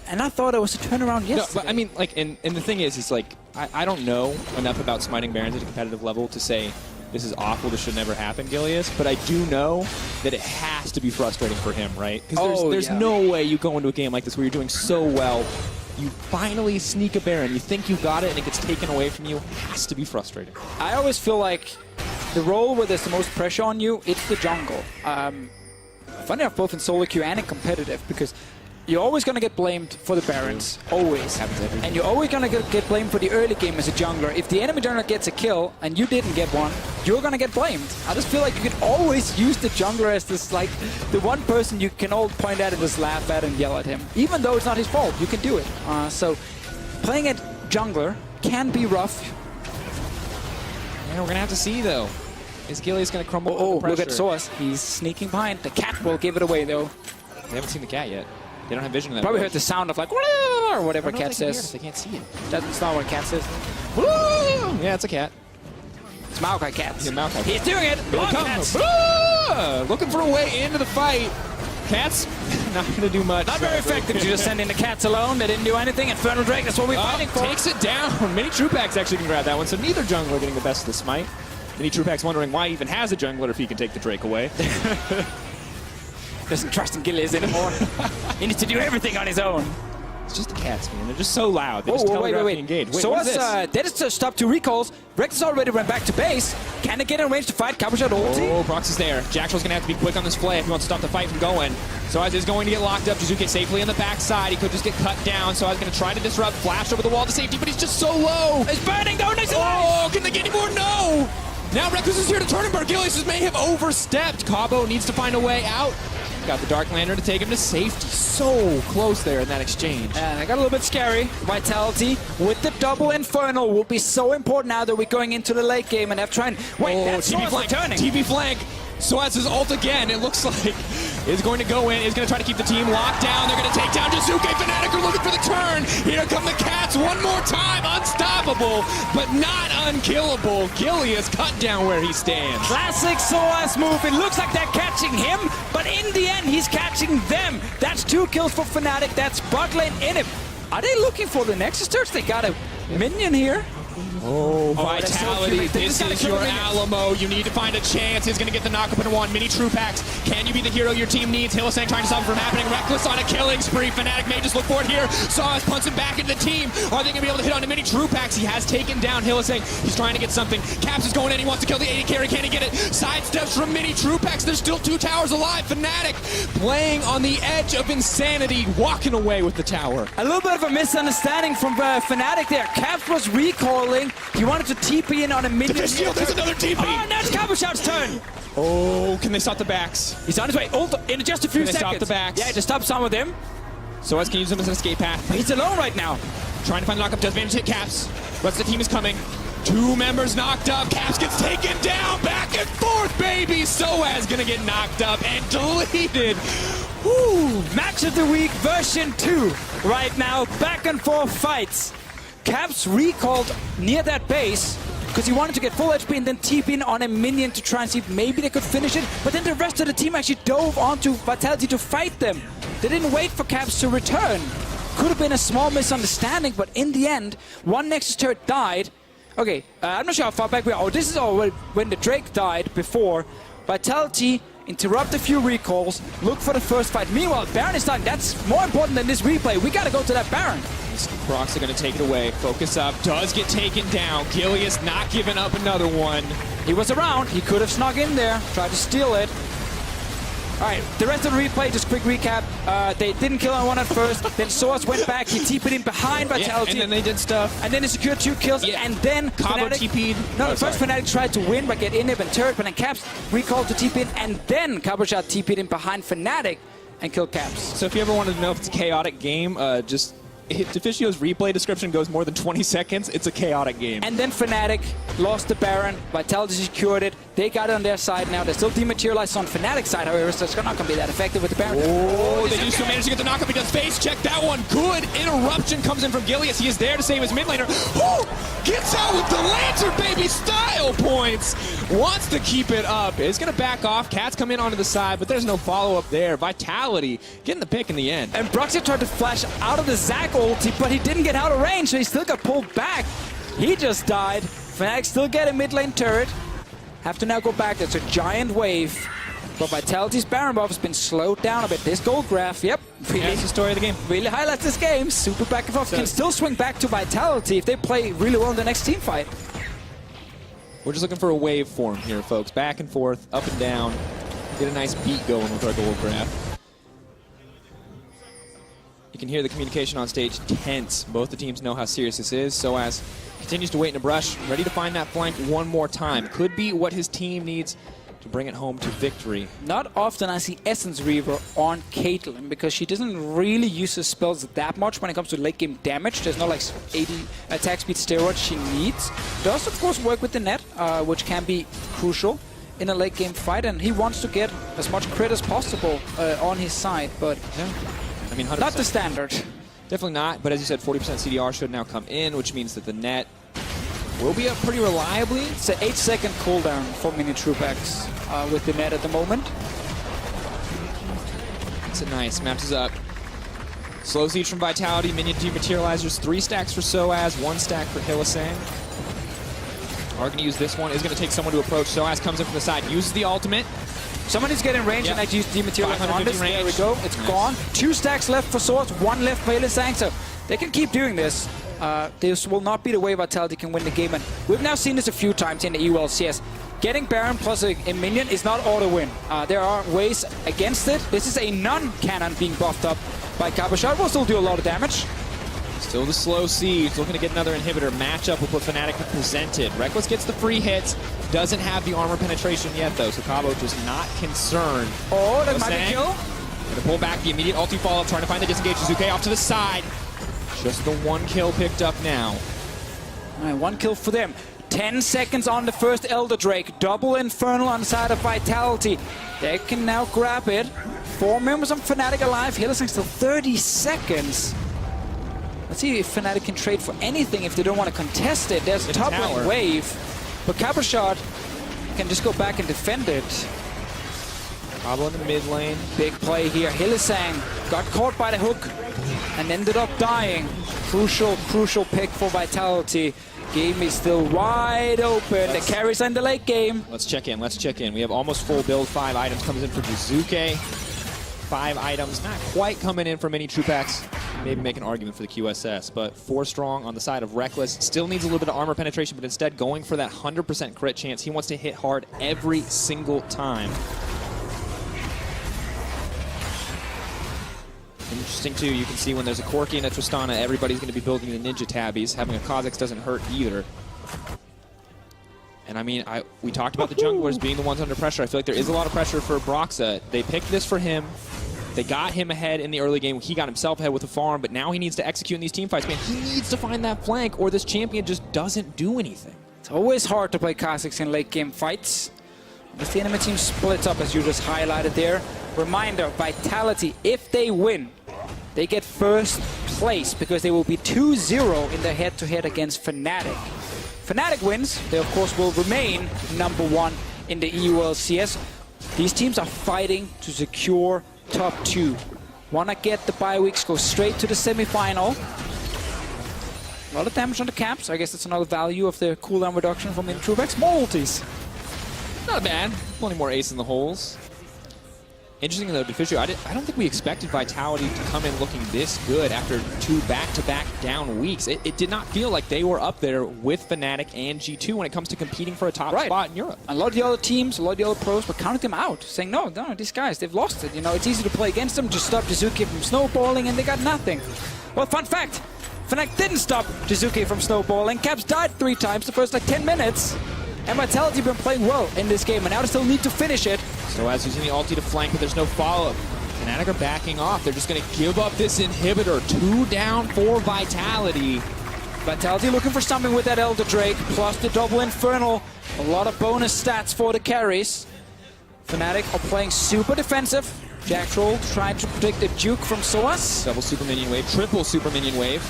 And I thought it was a turnaround yesterday. No, but I mean, like, and the thing is like, I don't know enough about smiting Barons at a competitive level to say this is awful, this should never happen, Gilius, but I do know that it has to be frustrating for him, right? Because there's no way you go into a game like this where you're doing so well, you finally sneak a Baron, you think you got it, and it gets taken away from you. It has to be frustrating. I always feel like the role where there's the most pressure on you, it's the jungle. Funny enough, both in solo queue and in competitive, because you're always going to get blamed for the Barons. Always. And you're always going to get blamed for the early game as a jungler. If the enemy jungler gets a kill and you didn't get one, you're going to get blamed. I just feel like you can always use the jungler as this, like, the one person you can all point at and just laugh at and yell at him. Even though it's not his fault, you can do it. So playing at jungler can be rough. Yeah, we're going to have to see, though. Is Gilius going to crumble under the pressure? Look at Source. He's sneaking behind. The cat will give it away, though. They haven't seen the cat yet. They don't have vision of that. Probably heard the sound of like or whatever cat says. They can't see it. That's not what cat says. Yeah, it's a cat. It's Maokai cats. Yeah, Maokai. He's doing it. Here it comes. Looking for a way into the fight. Cats not going to do much. Not very effective. You just send in the cats alone. They didn't do anything. Infernal Drake. That's what we're fighting for. Takes it down. Mini Truepax actually can grab that one. So neither jungler getting the best of the smite. Mini Truepax wondering why he even has a jungler if he can take the Drake away. Doesn't trust in Gilius anymore. He needs to do everything on his own. It's just the cats, man. They're just so loud. They just telegraph the engage. Wait, so what is this? that is to stop 2 recalls. Rex already ran back to base. Can they get in range to fight? Capuchat ulti. Oh, Prox is there. Jackal's going to have to be quick on this play if he wants to stop the fight from going. So as is going to get locked up, Jizuke safely on the backside. He could just get cut down. So I was going to try to disrupt, flash over the wall to safety, but he's just so low. It's burning though. Nice. Oh, can they get any more? No. Now Reckless is here to turn him, but Gilius may have overstepped. Cabo needs to find a way out. Got the Dark Lantern to take him to safety. So close there in that exchange. And it got a little bit scary. Vitality with the double Infernal will be so important now that we're going into the late game and have trying. Wait, that's TP flank. returning. TP flank. Soaz his ult again. It looks like is going to go in. Is going to try to keep the team locked down. They're going to take down Jizuke. Fnatic are looking for the turn. Here come the Cats one more time. Unstoppable, but not unkillable. Gilius cut down where he stands. Classic Soaz move. It looks like they're catching him, but in the end, he's catching them. That's 2 kills for Fnatic. That's bot lane in it. Are they looking for the Nexus Turret? They got a minion here. Oh, that's so Vitality, cute. They this just gotta is kill your the minions. Alamo. You need to find a chance. He's going to get the knock-up into 1. Mini True Packs. Can you be the hero your team needs? Hylissang trying to stop it from happening. Reckless on a killing spree. Fnatic may just look for it here. Saw punching back into the team. Are they going to be able to hit on the Mini True Packs? He has taken down Hylissang. He's trying to get something. Caps is going in. He wants to kill the AD carry. Can he get it? Sidesteps from Mini True Packs. There's still 2 towers alive. Fnatic playing on the edge of insanity, walking away with the tower. A little bit of a misunderstanding from Fnatic there. Caps was recalling. He wanted to TP in on a minion. There's another TP. Oh, now it's Cabochard's turn. Oh, can they stop the backs? He's on his way. Ult in just a few Can they seconds. stop the backs? Yeah, to stop some of them. Soaz can use them as an escape path. But he's alone right now. Trying to find the knockup, does manage to hit Caps. Rest of the team is coming. 2 members knocked up. Caps gets taken down. Back and forth, baby. Soaz gonna get knocked up and deleted. Woo! Match of the week version 2. Right now, back and forth fights. Caps recalled near that base because he wanted to get full HP and then TP in on a minion to try and see if maybe they could finish it. But then the rest of the team actually dove onto Vitality to fight them. They didn't wait for Caps to return. Could have been a small misunderstanding, but in the end, 1 Nexus turret died. Okay, I'm not sure how far back we are. Oh, this is all when the Drake died before. Vitality interrupt a few recalls, look for the first fight. Meanwhile, Baron is dying. That's more important than this replay. We gotta go to that Baron. Brox are gonna take it away. Focus up. Does get taken down. Gilius not giving up another one. He was around. He could have snuck in there, tried to steal it. All right, the rest of the replay, just quick recap. They didn't kill anyone at first. Then Soaz went back. He TP'd in behind Vitality. Yeah, and then they did stuff. And then he secured 2 kills. Yeah. And then Cabo Fnatic... TP'd. No, first Fnatic tried to win by getting in and turret, but then Caps recalled to TP in. And then Cabochard TP'd in behind Fnatic and killed Caps. So if you ever wanted to know if it's a chaotic game, just if Deficio's replay description goes more than 20 seconds, it's a chaotic game. And then Fnatic lost the Baron. Vitality secured it. They got it on their side now. They're still dematerialized on Fnatic's side, however, so it's not going to be that effective with the Baron. Oh, they do still manage to get the knockup. He does face check that one. Good interruption comes in from Gilius. He is there to save his mid laner. Oh, gets out with the Lantern, baby. Style points. Wants to keep it up. Is going to back off. Cats come in onto the side, but there's no follow-up there. Vitality getting the pick in the end. And Broxy tried to flash out of the Zac ulti, but he didn't get out of range, so he still got pulled back. He just died. Fnatic still get a mid lane turret. Have to now go back. That's a giant wave. But Vitality's Baron buff has been slowed down a bit. This gold graph, yep. Really, That's the story of the game. really highlights this game. Super back and forth. So, can still swing back to Vitality if they play really well in the next team fight. We're just looking for a wave form here, folks. Back and forth, up and down. Get a nice beat going with our gold graph. You can hear the communication on stage tense. Both the teams know how serious this is. Soaz continues to wait in a brush, ready to find that flank one more time. Could be what his team needs to bring it home to victory. Not often I see Essence Reaver on Caitlyn because she doesn't really use her spells that much when it comes to late game damage. There's no like 80 attack speed steroids she needs. Does of course work with the net, which can be crucial in a late game fight, and he wants to get as much crit as possible on his side, but Yeah. I mean, 100%. not the standard. Definitely not, but as you said, 40% CDR should now come in, which means that the net will be up pretty reliably. It's an 8-second cooldown for mini true packs with the net at the moment. It's a nice. Maps up. Slow siege from Vitality. Minion dematerializers. 3 stacks for Soaz. 1 stack for Hylissang. Are going to use this one. Is going to take someone to approach. Soaz comes in from the side. Uses the ultimate. Somebody's getting range Yep. and I use dematerialize on this. 550 There we range. go. It's Nice. gone. 2 stacks left for Swords, 1 left for Hylissang, so they can keep doing this. This will not be the way Vitality can win the game, and we've now seen this a few times in the EU LCS. Getting Baron plus a minion is not auto-win. There are ways against it. This is a non-cannon being buffed up by Cabochard. Will still do a lot of damage. Still the slow siege. Looking to get another inhibitor. Matchup with what Fnatic have presented. Reckless gets the free hits. Doesn't have the armor penetration yet, though, so Cabo just not concerned. Oh, that might be Hylissang. a kill. Gonna pull back the immediate ulti follow-up, trying to find the disengage. Jizuke off to the side. Just the one kill picked up now. All right, 1 kill for them. 10 seconds on the first Elder Drake. Double Infernal on the side of Vitality. They can now grab it. 4 members of Fnatic alive. Hillsang still 30 seconds. Let's see if Fnatic can trade for anything if they don't want to contest it. There's a top lane wave. But Caprashot can just go back and defend it. Pablo in the mid lane. Big play here. Hillsang got caught by the hook and ended up dying. Crucial pick for Vitality. Game is still wide open. The carries in the late game. Let's check in. We have almost full build. 5 items comes in for Jizuke. 5 items, not quite coming in for many true packs. Maybe make an argument for the QSS, but 4 strong on the side of Reckless. Still needs a little bit of armor penetration, but instead going for that 100% crit chance. He wants to hit hard every single time. Interesting too, you can see when there's a Corki and a Tristana, everybody's going to be building the Ninja Tabbies. Having a Kha'Zix doesn't hurt either. And I mean, we talked about the junglers being the ones under pressure. I feel like there is a lot of pressure for Broxa. They picked this for him. They got him ahead in the early game. He got himself ahead with a farm, but now he needs to execute in these team fights. Man, he needs to find that flank or this champion just doesn't do anything. It's always hard to play Kha'Zix in late game fights. If the enemy team splits up, as you just highlighted there. Reminder, Vitality, if they win, they get first place because they will be 2-0 in their head-to-head against Fnatic. Fnatic wins, they of course will remain #1 in the EU LCS. These teams are fighting to secure top 2. Wanna get the bye weeks, go straight to the semi-final. A lot of damage on the caps. I guess that's another value of the cooldown reduction from Intruvex. More ultis. Not bad. Plenty more ace in the holes. Interesting though, Deficio, I don't think we expected Vitality to come in looking this good after 2 back-to-back down weeks. It did not feel like they were up there with Fnatic and G2 when it comes to competing for a top spot in Europe. A lot of the other teams, a lot of the other pros were counting them out, saying, no, these guys, they've lost it. You know, it's easy to play against them, just stop Jizuke from snowballing, and they got nothing. Well, fun fact, Fnatic didn't stop Jizuke from snowballing. Caps died 3 times the first, 10 minutes. And Vitality have been playing well in this game, and now they still need to finish it. So as using the ulti to flank, but there's no follow-up. Fnatic are backing off. They're just going to give up this inhibitor. 2 down for Vitality. Vitality looking for something with that Elder Drake, plus the double Infernal. A lot of bonus stats for the carries. Fnatic are playing super defensive. Jack Troll trying to protect the Duke from Soas. Double super minion wave, triple super minion wave.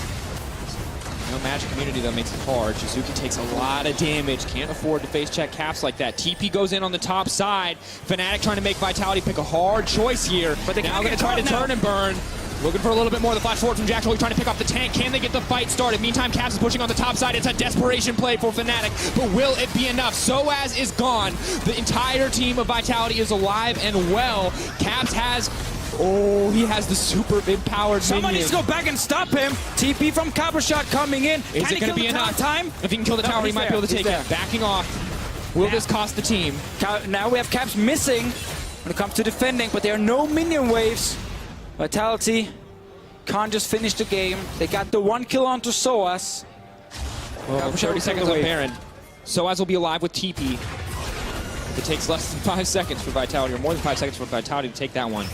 No Magic Community that makes it hard. Jizuke takes a lot of damage. Can't afford to face check caps like that. TP goes in on the top side. Fnatic trying to make Vitality pick a hard choice here. But they now going to try to turn and burn. Looking for a little bit more. The flash forward from Jack Troll trying to pick off the tank. Can they get the fight started? Meantime, Caps is pushing on the top side. It's a desperation play for Fnatic. But will it be enough? Soaz is gone. The entire team of Vitality is alive and well. Caps has... Oh, he has the super empowered Someone minion. needs to go back and stop him. TP from Caprashot coming in. Is it going to be enough? Time? If he can kill the tower, he might be able to take it. Backing off. Will this cost the team? Now we have Caps missing when it comes to defending, but there are no minion waves. Vitality can't just finish the game. They got the 1 kill onto Soas. Well, 30 seconds on Baron. Soaz will be alive with TP. If it takes less than 5 seconds for Vitality, or more than 5 seconds for Vitality to take that one.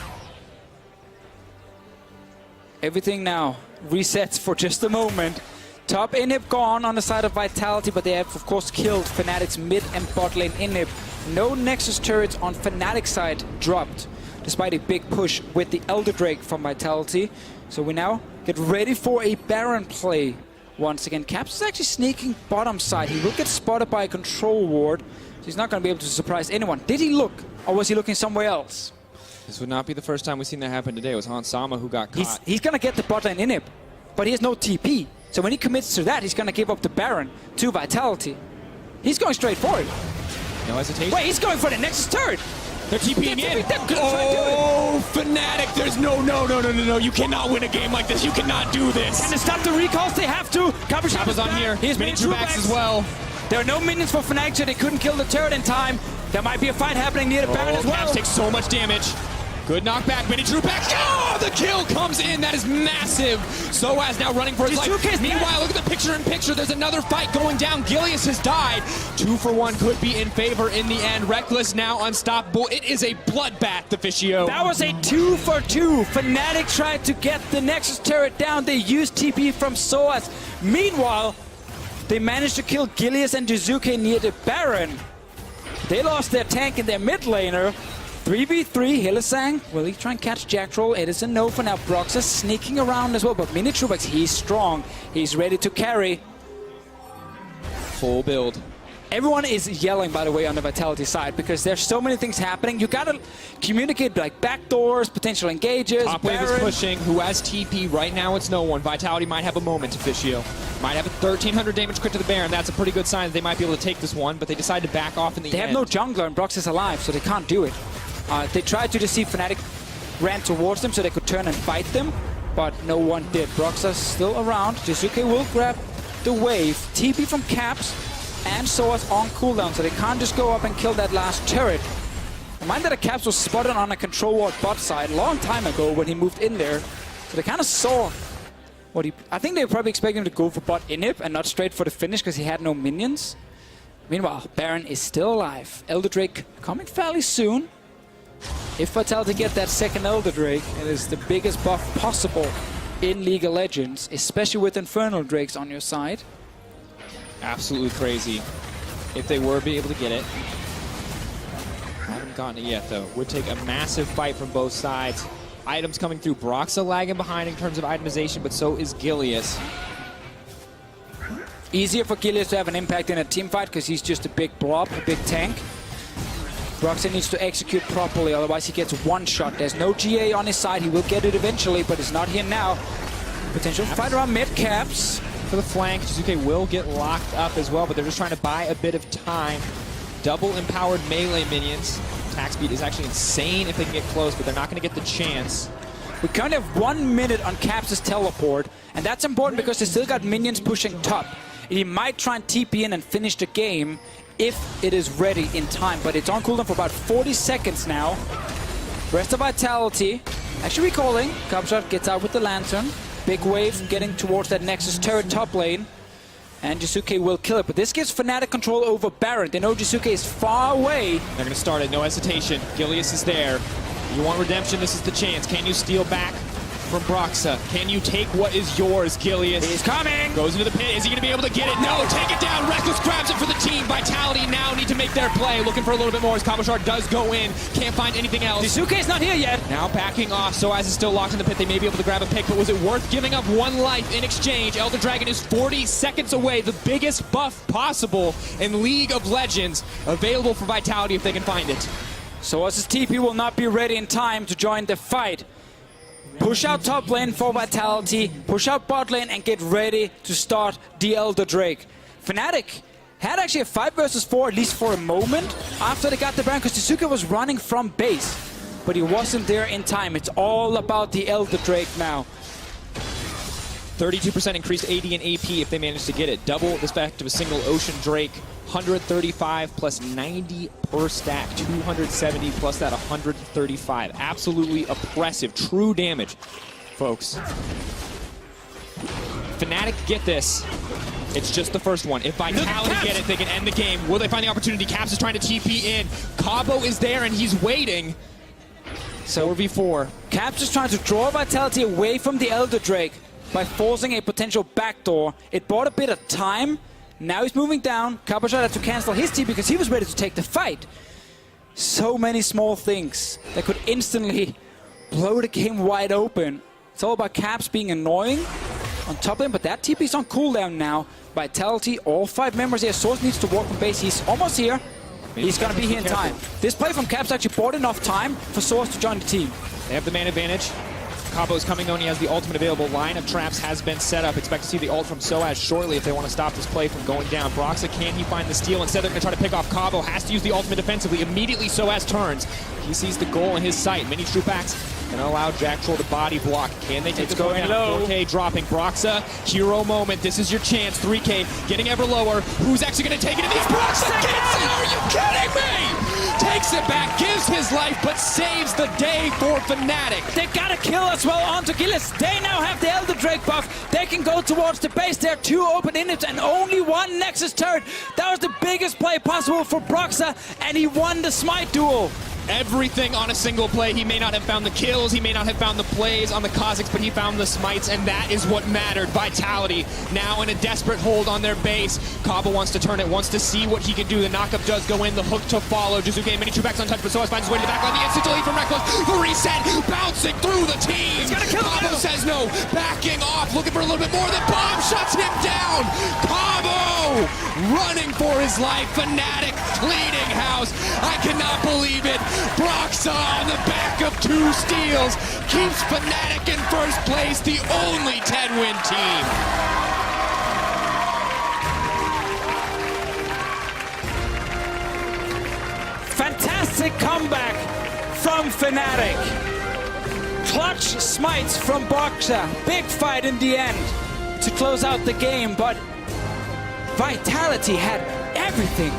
Everything now resets for just a moment. Top inhib gone on the side of Vitality, but they have, of course, killed Fnatic's mid and bot lane inhib. No Nexus turrets on Fnatic's side dropped, despite a big push with the Elder Drake from Vitality. So we now get ready for a Baron play once again. Caps is actually sneaking bottom side. He will get spotted by a control ward, so he's not going to be able to surprise anyone. Did he look, or was he looking somewhere else? This would not be the first time we've seen that happen today. It was Hans Sama who got caught. He's going to get the bot lane inhib, but he has no TP. So when he commits to that, he's going to give up the Baron to Vitality. He's going straight for it. No hesitation. Wait, he's going for the Nexus turret. They're TPing in. Oh, Fnatic, there's no. You cannot win a game like this. You cannot do this. And to stop the recalls, they have to. Kappa's on here. He's made true backs as well. There are no minions for Fnatic, so they couldn't kill the turret in time. There might be a fight happening near the Baron as well. Caps takes so much damage. Good knockback, mini true back. Oh, the kill comes in. That is massive. Soaz now running for his life. Meanwhile, look at the picture-in-picture. There's another fight going down. Gilius has died. 2 for 1 could be in favor in the end. Reckless now unstoppable. It is a bloodbath, Officio. That was a 2 for 2. Fnatic tried to get the Nexus turret down. They used TP from Soaz. Meanwhile, they managed to kill Gilius and Jizuke near the Baron. They lost their tank and their mid laner. 3v3, Hylissang, will he try and catch Jack Troll? It is a no for now. Broxah sneaking around as well, but Mini Trubax, he's strong. He's ready to carry. Full build. Everyone is yelling, by the way, on the Vitality side because there's so many things happening. You gotta communicate like backdoors, potential engages. Top wave is pushing. Who has TP? Right now it's no one. Vitality might have a moment, Officio. Might have a 1300 damage crit to the Baron. That's a pretty good sign that they might be able to take this one, but they decide to back off in the end. They have no jungler and Brox is alive, so they can't do it. They tried to deceive Fnatic, ran towards them so they could turn and fight them, but no one did. Broxah's still around. Jizuke will grab the wave. TP from Caps and Soaz on cooldown, so they can't just go up and kill that last turret. Mind that the Caps was spotted on a control ward bot side a long time ago when he moved in there, so they kind of saw what he... I think they were probably expecting him to go for bot inhib and not straight for the finish because he had no minions. Meanwhile, Baron is still alive. Elder Drake coming fairly soon. If Vitality get that second Elder Drake, it is the biggest buff possible in League of Legends, especially with Infernal Drakes on your side. Absolutely crazy. If they were be able to get it. Haven't gotten it yet, though. Would take a massive fight from both sides. Items coming through. Broxah lagging behind in terms of itemization, but so is Gilius. Easier for Gilius to have an impact in a team fight because he's just a big blob, a big tank. Broxah needs to execute properly, otherwise he gets one shot. There's no GA on his side. He will get it eventually, but it's not here now. Potential fight around mid. Caps for the flank. Jizuke will get locked up as well, but they're just trying to buy a bit of time. Double empowered melee minions. Attack speed is actually insane if they can get close, but they're not going to get the chance. We currently have 1 minute on Caps' teleport, and that's important because they still got minions pushing top. He might try and TP in and finish the game if it is ready in time, but it's on cooldown for about 40 seconds now. Rest of Vitality actually recalling. Cubshot gets out with the Lantern. Big wave getting towards that Nexus turret top lane. And Jizuke will kill it, but this gives Fnatic control over Baron. They know Jizuke is far away. They're going to start it, no hesitation. Gilius is there. You want redemption, this is the chance. Can you steal back from Broxah? Can you take what is yours, Gilius? He's coming! Goes into the pit. Is he going to be able to get it? No! Take it down! Reckless grabs it for the team. Vitality now need to make their play. Looking for a little bit more as Kaboshard does go in. Can't find anything else. Jizuke is not here yet. Now backing off. Soaz is still locked in the pit. They may be able to grab a pick, but was it worth giving up 1 life in exchange? Elder Dragon is 40 seconds away. The biggest buff possible in League of Legends. Available for Vitality if they can find it. Soaz's TP will not be ready in time to join the fight. Push out top lane for Vitality, push out bot lane and get ready to start the Elder Drake. Fnatic had actually a 5 versus 4 at least for a moment after they got the Baron because Jizuke was running from base, but he wasn't there in time. It's all about the Elder Drake now. 32% increased AD and AP if they manage to get it. Double the effect of a single Ocean Drake. 135 plus 90 per stack. 270 plus that 135. Absolutely oppressive. True damage, folks. Fnatic get this. It's just the first one. If Vitality get it, they can end the game. Will they find the opportunity? Caps is trying to TP in. Cabo is there and he's waiting. So 4v4. Caps is trying to draw Vitality away from the Elder Drake by forcing a potential backdoor. It bought a bit of time. Now he's moving down. Kaboshard had to cancel his team because he was ready to take the fight. So many small things that could instantly blow the game wide open. It's all about Caps being annoying on top of him, but that TP's on cooldown now. Vitality, all 5 members here. Source needs to walk from base. He's almost here. He's going to be here in time. This play from Caps actually bought enough time for Source to join the team. They have the man advantage. Cabo's coming though, and he has the ultimate available. Line of traps has been set up. Expect to see the ult from Soaz shortly if they want to stop this play from going down. Broxah, can he find the steal? Instead, they're going to try to pick off Cabo. Has to use the ultimate defensively. Immediately, Soaz turns. He sees the goal in his sight. Mini Troop Axe Gonna allow Jack Troll to body block. Can they take It's the point going down? low. 4K dropping. Broxa, hero moment. This is your chance. 3K getting ever lower. Who's actually gonna take it in these? Broxa gets it! Are you kidding me? Takes it back, gives his life, but saves the day for Fnatic. They gotta kill as well onto Gillis. They now have the Elder Drake buff. They can go towards the base. There are 2 open inhibs and only 1 Nexus turret. That was the biggest play possible for Broxa, and he won the Smite duel. Everything on a single play. He may not have found the kills, he may not have found the plays on the Kazakhs, but he found the smites, and that is what mattered. Vitality now in a desperate hold on their base. Kaba wants to turn it, wants to see what he can do. The knockup does go in, the hook to follow. Jizuke, many backs untouched, but Soas finds his way to the backline. The instant delete from Reckless. The reset, bouncing through the team. He's gonna kill him. Cabo says no, backing off, looking for a little bit more. The bomb shuts him down. Cabo running for his life. Fnatic cleaning house. I cannot believe it. Broxa on the back of 2 steals keeps Fnatic in first place, the only 10-win team. Fantastic comeback from Fnatic. Clutch smites from Broxa. Big fight in the end to close out the game, but Vitality had everything.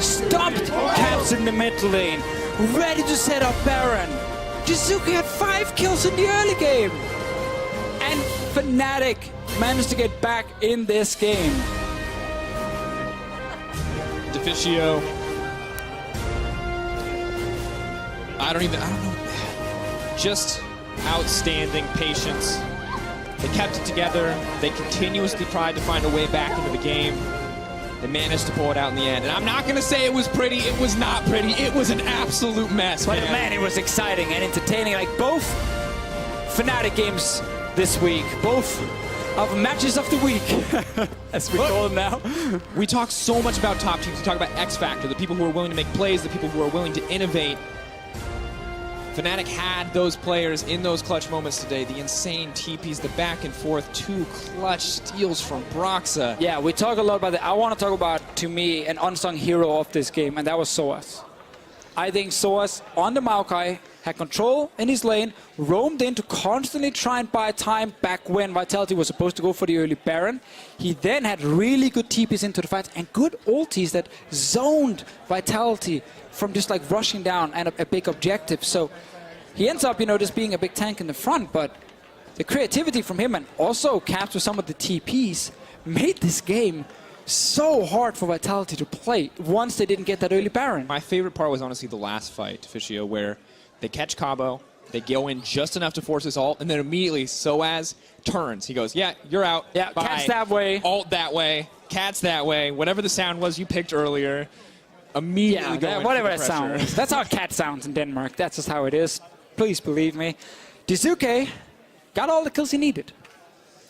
Stomped Caps in the mid lane. Ready to set up Baron. Jizuki had 5 kills in the early game. And Fnatic managed to get back in this game. Deficio. I don't know. Just outstanding patience. They kept it together. They continuously tried to find a way back into the game. They managed to pull it out in the end. And I'm not going to say it was pretty. It was not pretty. It was an absolute mess, But man, it was exciting and entertaining. Like both Fnatic games this week, both of matches of the week, as we call them now. We talk so much about top teams. We talk about X Factor, the people who are willing to make plays, the people who are willing to innovate. Fnatic had those players in those clutch moments today. The insane TPs, the back and forth, 2 clutch steals from Broxa. Yeah, we talk a lot about that. I want to talk about, to me, an unsung hero of this game, and that was Soas. I think Soas on the Maokai had control in his lane, roamed in to constantly try and buy time back when Vitality was supposed to go for the early Baron. He then had really good TPs into the fight and good ultis that zoned Vitality from just like rushing down and a big objective. So he ends up, just being a big tank in the front, but the creativity from him and also Caps with some of the TPs made this game so hard for Vitality to play once they didn't get that early Baron. My favorite part was honestly the last fight, Deficio, where they catch Cabo, they go in just enough to force his ult, and then immediately Soaz turns. He goes, yeah, you're out. Yeah, Bye. Cat's that way. Ult that way. Cat's that way. Whatever the sound was you picked earlier, immediately go in whatever for the that sound pressure. is. That's how cat sounds in Denmark. That's just how it is. Please believe me. Jizuke got all the kills he needed.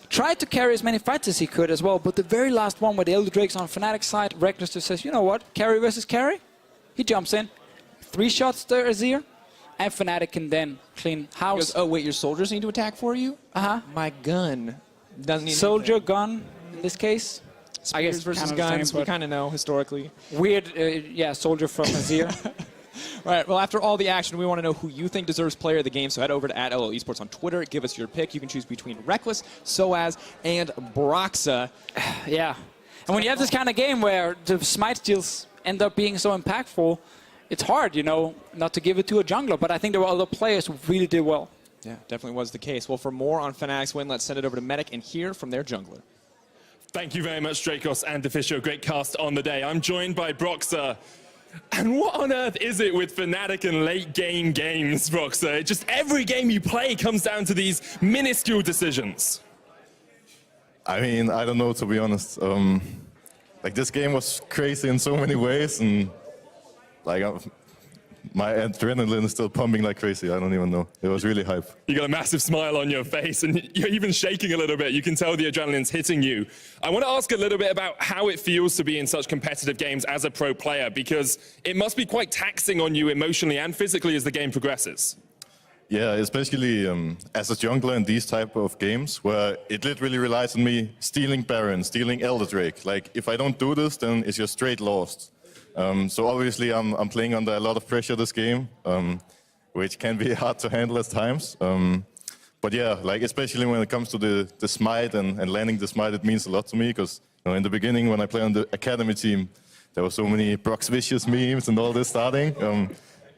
Tried to carry as many fights as he could as well, but the very last one where the Elder Drake's on Fnatic's side, Reckless just says, you know what, carry versus carry? He jumps in. 3 shots to Azir, and Fnatic can then clean house. He goes, oh, wait, your soldiers need to attack for you? Uh-huh. My gun doesn't need Soldier, anything. gun, in this case. I guess Spears versus kind of the same, guns, we but kind of know historically. weird, soldier from Azir. All right, well, after all the action, we want to know who you think deserves player of the game, so head over to @LO Esports on Twitter. Give us your pick. You can choose between Reckless, Soaz, and Broxa. Yeah. And when you have this kind of game where the smite steals end up being so impactful, it's hard, not to give it to a jungler. But I think there were other players who really did well. Yeah, definitely was the case. Well, for more on Fnatic's win, let's send it over to Medic and hear from their jungler. Thank you very much, Dracos and Deficio. Great cast on the day. I'm joined by Broxa. And what on earth is it with Fnatic and late game games, Broxa? Just every game you play comes down to these minuscule decisions. I mean, I don't know, to be honest. This game was crazy in so many ways, and my adrenaline is still pumping like crazy. I don't even know. It was really hype. You got a massive smile on your face, and you're even shaking a little bit. You can tell the adrenaline's hitting you. I want to ask a little bit about how it feels to be in such competitive games as a pro player, because it must be quite taxing on you emotionally and physically as the game progresses. Yeah, especially as a jungler in these type of games, where it literally relies on me stealing Baron, stealing Elder Drake. If I don't do this, then it's just straight lost. So obviously I'm playing under a lot of pressure this game, which can be hard to handle at times. But yeah, like especially when it comes to the smite and landing the smite, it means a lot to me because in the beginning when I played on the academy team, there were so many Brock's Vicious memes and all this starting.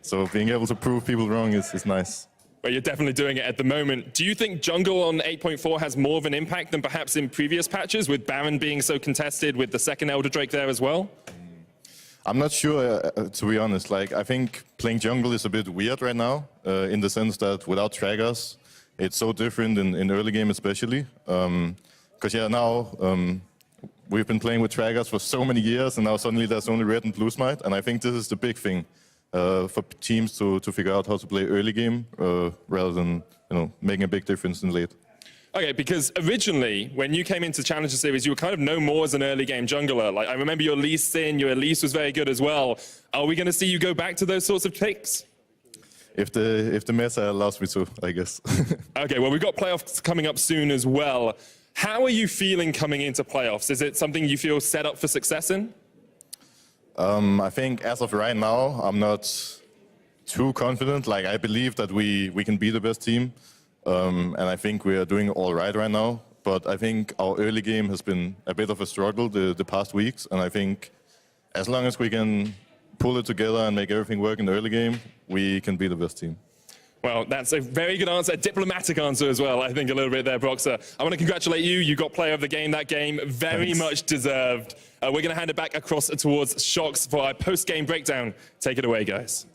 So being able to prove people wrong is nice. Well, you're definitely doing it at the moment. Do you think jungle on 8.4 has more of an impact than perhaps in previous patches, with Baron being so contested, with the second Elder Drake there as well? I'm not sure, to be honest. Like, I think playing jungle is a bit weird right now, in the sense that without trackers, it's so different in early game especially. Because yeah, now we've been playing with trackers for so many years, and now suddenly there's only red and blue smite, and I think this is the big thing. For teams to figure out how to play early game rather than making a big difference in late. Okay, because originally, when you came into Challenger Series, you were kind of known more as an early game jungler. Like, I remember your Lee Sin, your Elise was very good as well. Are we going to see you go back to those sorts of picks? If the meta allows me to, I guess. Okay, well, we've got playoffs coming up soon as well. How are you feeling coming into playoffs? Is it something you feel set up for success in? I think as of right now, I'm not too confident. Like, I believe that we can be the best team, and I think we are doing all right now. But I think our early game has been a bit of a struggle the past weeks, and I think as long as we can pull it together and make everything work in the early game, we can be the best team. Well, that's a very good answer, a diplomatic answer as well, I think, a little bit there, Broxer. I want to congratulate you. You got player of the game that game. Very much deserved. We're going to hand it back across towards Shox for our post-game breakdown. Take it away, guys.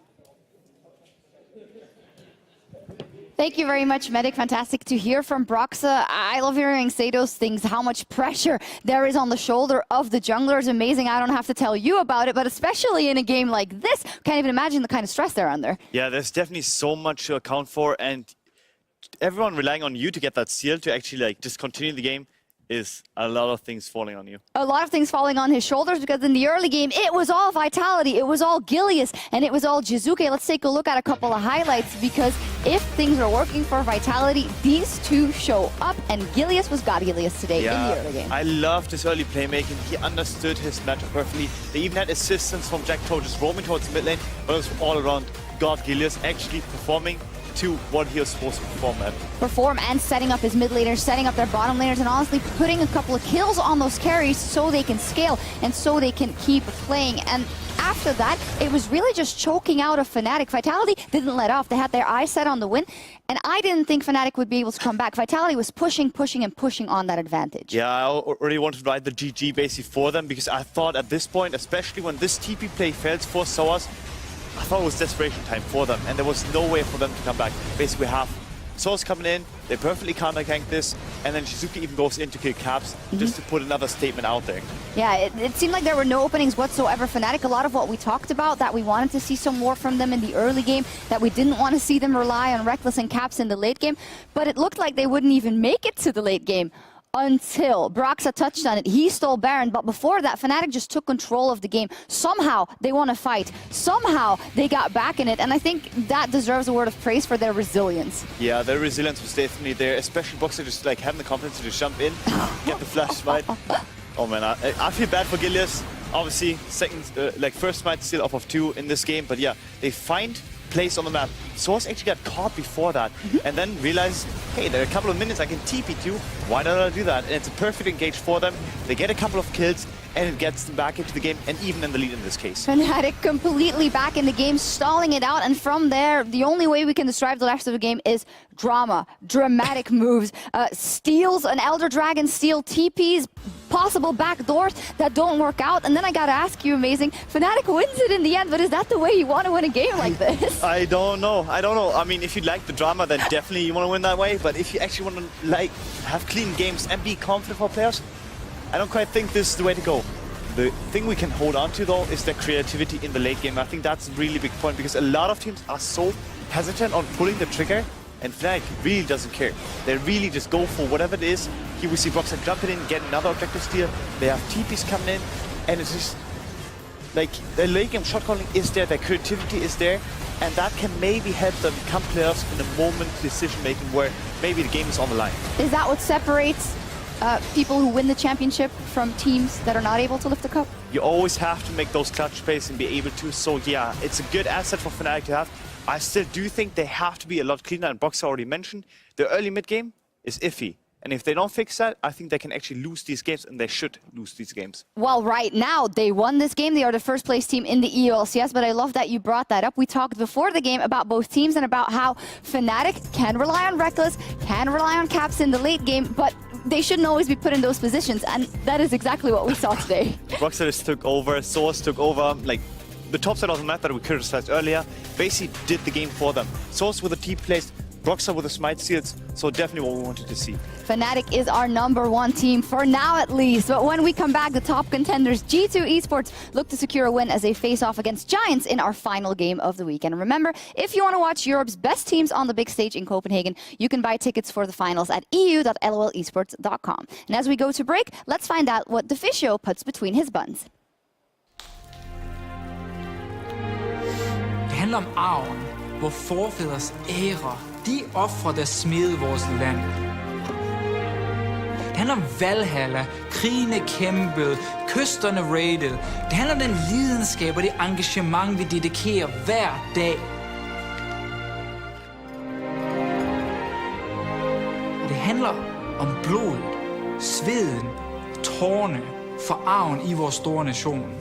Thank you very much, Medic. Fantastic to hear from Broxa. I love hearing say those things, how much pressure there is on the shoulder of the jungler is amazing. I don't have to tell you about it, but especially in a game like this, can't even imagine the kind of stress they're under. Yeah, there's definitely so much to account for, and everyone relying on you to get that seal to actually like just continue the game is a lot of things falling on you. A lot of things falling on his shoulders because in the early game, it was all Vitality, it was all Gilius, and it was all Jizuke. Let's take a look at a couple of highlights because if things are working for Vitality, these two show up, and Gilius was God Gilius today in the early game. I loved his early playmaking. He understood his matchup perfectly. They even had assistance from Jack Tro just roaming towards the mid lane, but it was all around God Gilius actually performing to what he was supposed to perform at. Perform and setting up his mid laners, setting up their bottom laners, and honestly putting a couple of kills on those carries so they can scale and so they can keep playing. And after that, it was really just choking out of Fnatic. Vitality didn't let off. They had their eyes set on the win, and I didn't think Fnatic would be able to come back. Vitality was pushing on that advantage. Yeah, I already wanted to ride the GG basically for them because I thought at this point, especially when this TP play fails for Soaz, I thought it was desperation time for them, and there was no way for them to come back. Basically, we have Source coming in, they perfectly counter-ganked this, and then Shizuki even goes in to kill Caps just to put another statement out there. Yeah, it seemed like there were no openings whatsoever. Fnatic, a lot of what we talked about, that we wanted to see some more from them in the early game, that we didn't want to see them rely on Reckless and Caps in the late game, but it looked like they wouldn't even make it to the late game. Until Broxa touched on it. He stole Baron, but before that, Fnatic just took control of the game. Somehow, they won a fight. Somehow, they got back in it, and I think that deserves a word of praise for their resilience. Yeah, their resilience was definitely there, especially Broxa just like having the confidence to just jump in, get the flash smite. Oh man, I feel bad for Gilius. Obviously, first smite still off of 2 in this game, but yeah, they find place on the map. Source actually got caught before that, and then realized, hey, there are a couple of minutes I can TP to. Why don't I do that? And it's a perfect engage for them. They get a couple of kills, and it gets them back into the game, and even in the lead in this case. Fnatic completely back in the game, stalling it out, and from there, the only way we can describe the rest of the game is drama, dramatic moves, steals, an Elder Dragon steal, TPs, possible backdoors that don't work out, and then I gotta ask you, Amazing, Fnatic wins it in the end, but is that the way you want to win a game like this? I don't know. I mean, if you like the drama, then definitely you want to win that way, but if you actually want to have clean games and be confident for players, I don't quite think this is the way to go. The thing we can hold on to, though, is the creativity in the late game. I think that's a really big point, because a lot of teams are so hesitant on pulling the trigger, and Fnatic really doesn't care. They really just go for whatever it is. Here we see Broxa jumping in, get another objective steal. They have TPs coming in, and it's just like their late game shot calling is there, their creativity is there, and that can maybe help them become players in a moment decision making where maybe the game is on the line. Is that what separates people who win the championship from teams that are not able to lift the cup? You always have to make those clutch plays and be able to. So yeah, it's a good asset for Fnatic to have. I still do think they have to be a lot cleaner, and Boxer already mentioned, the early mid-game is iffy. And if they don't fix that, I think they can actually lose these games, and they should lose these games. Well, right now, they won this game. They are the first place team in the EU LCS, but I love that you brought that up. We talked before the game about both teams and about how Fnatic can rely on Reckless, can rely on Caps in the late game, but they shouldn't always be put in those positions, and that is exactly what we saw today. Rockstars took over, Source took over, like the top side of the map that we criticized earlier, basically did the game for them. Source with the T placed, Rockstar with the smite seals, so definitely what we wanted to see. Fnatic is our #1 team, for now at least. But when we come back, the top contenders, G2 Esports, look to secure a win as they face off against Giants in our final game of the week. And remember, if you want to watch Europe's best teams on the big stage in Copenhagen, you can buy tickets for the finals at eu.lolesports.com. And as we go to break, let's find out what Deficio puts between his buns. Det handler om arven, hvor forfædres ære, de ofre, der smede vores land. Det handler om Valhalla, krigene kæmpet, kysterne raided. Det handler om den lidenskab og det engagement, vi dedikerer hver dag. Det handler om blodet, sveden, tårne for arven i vores store nation.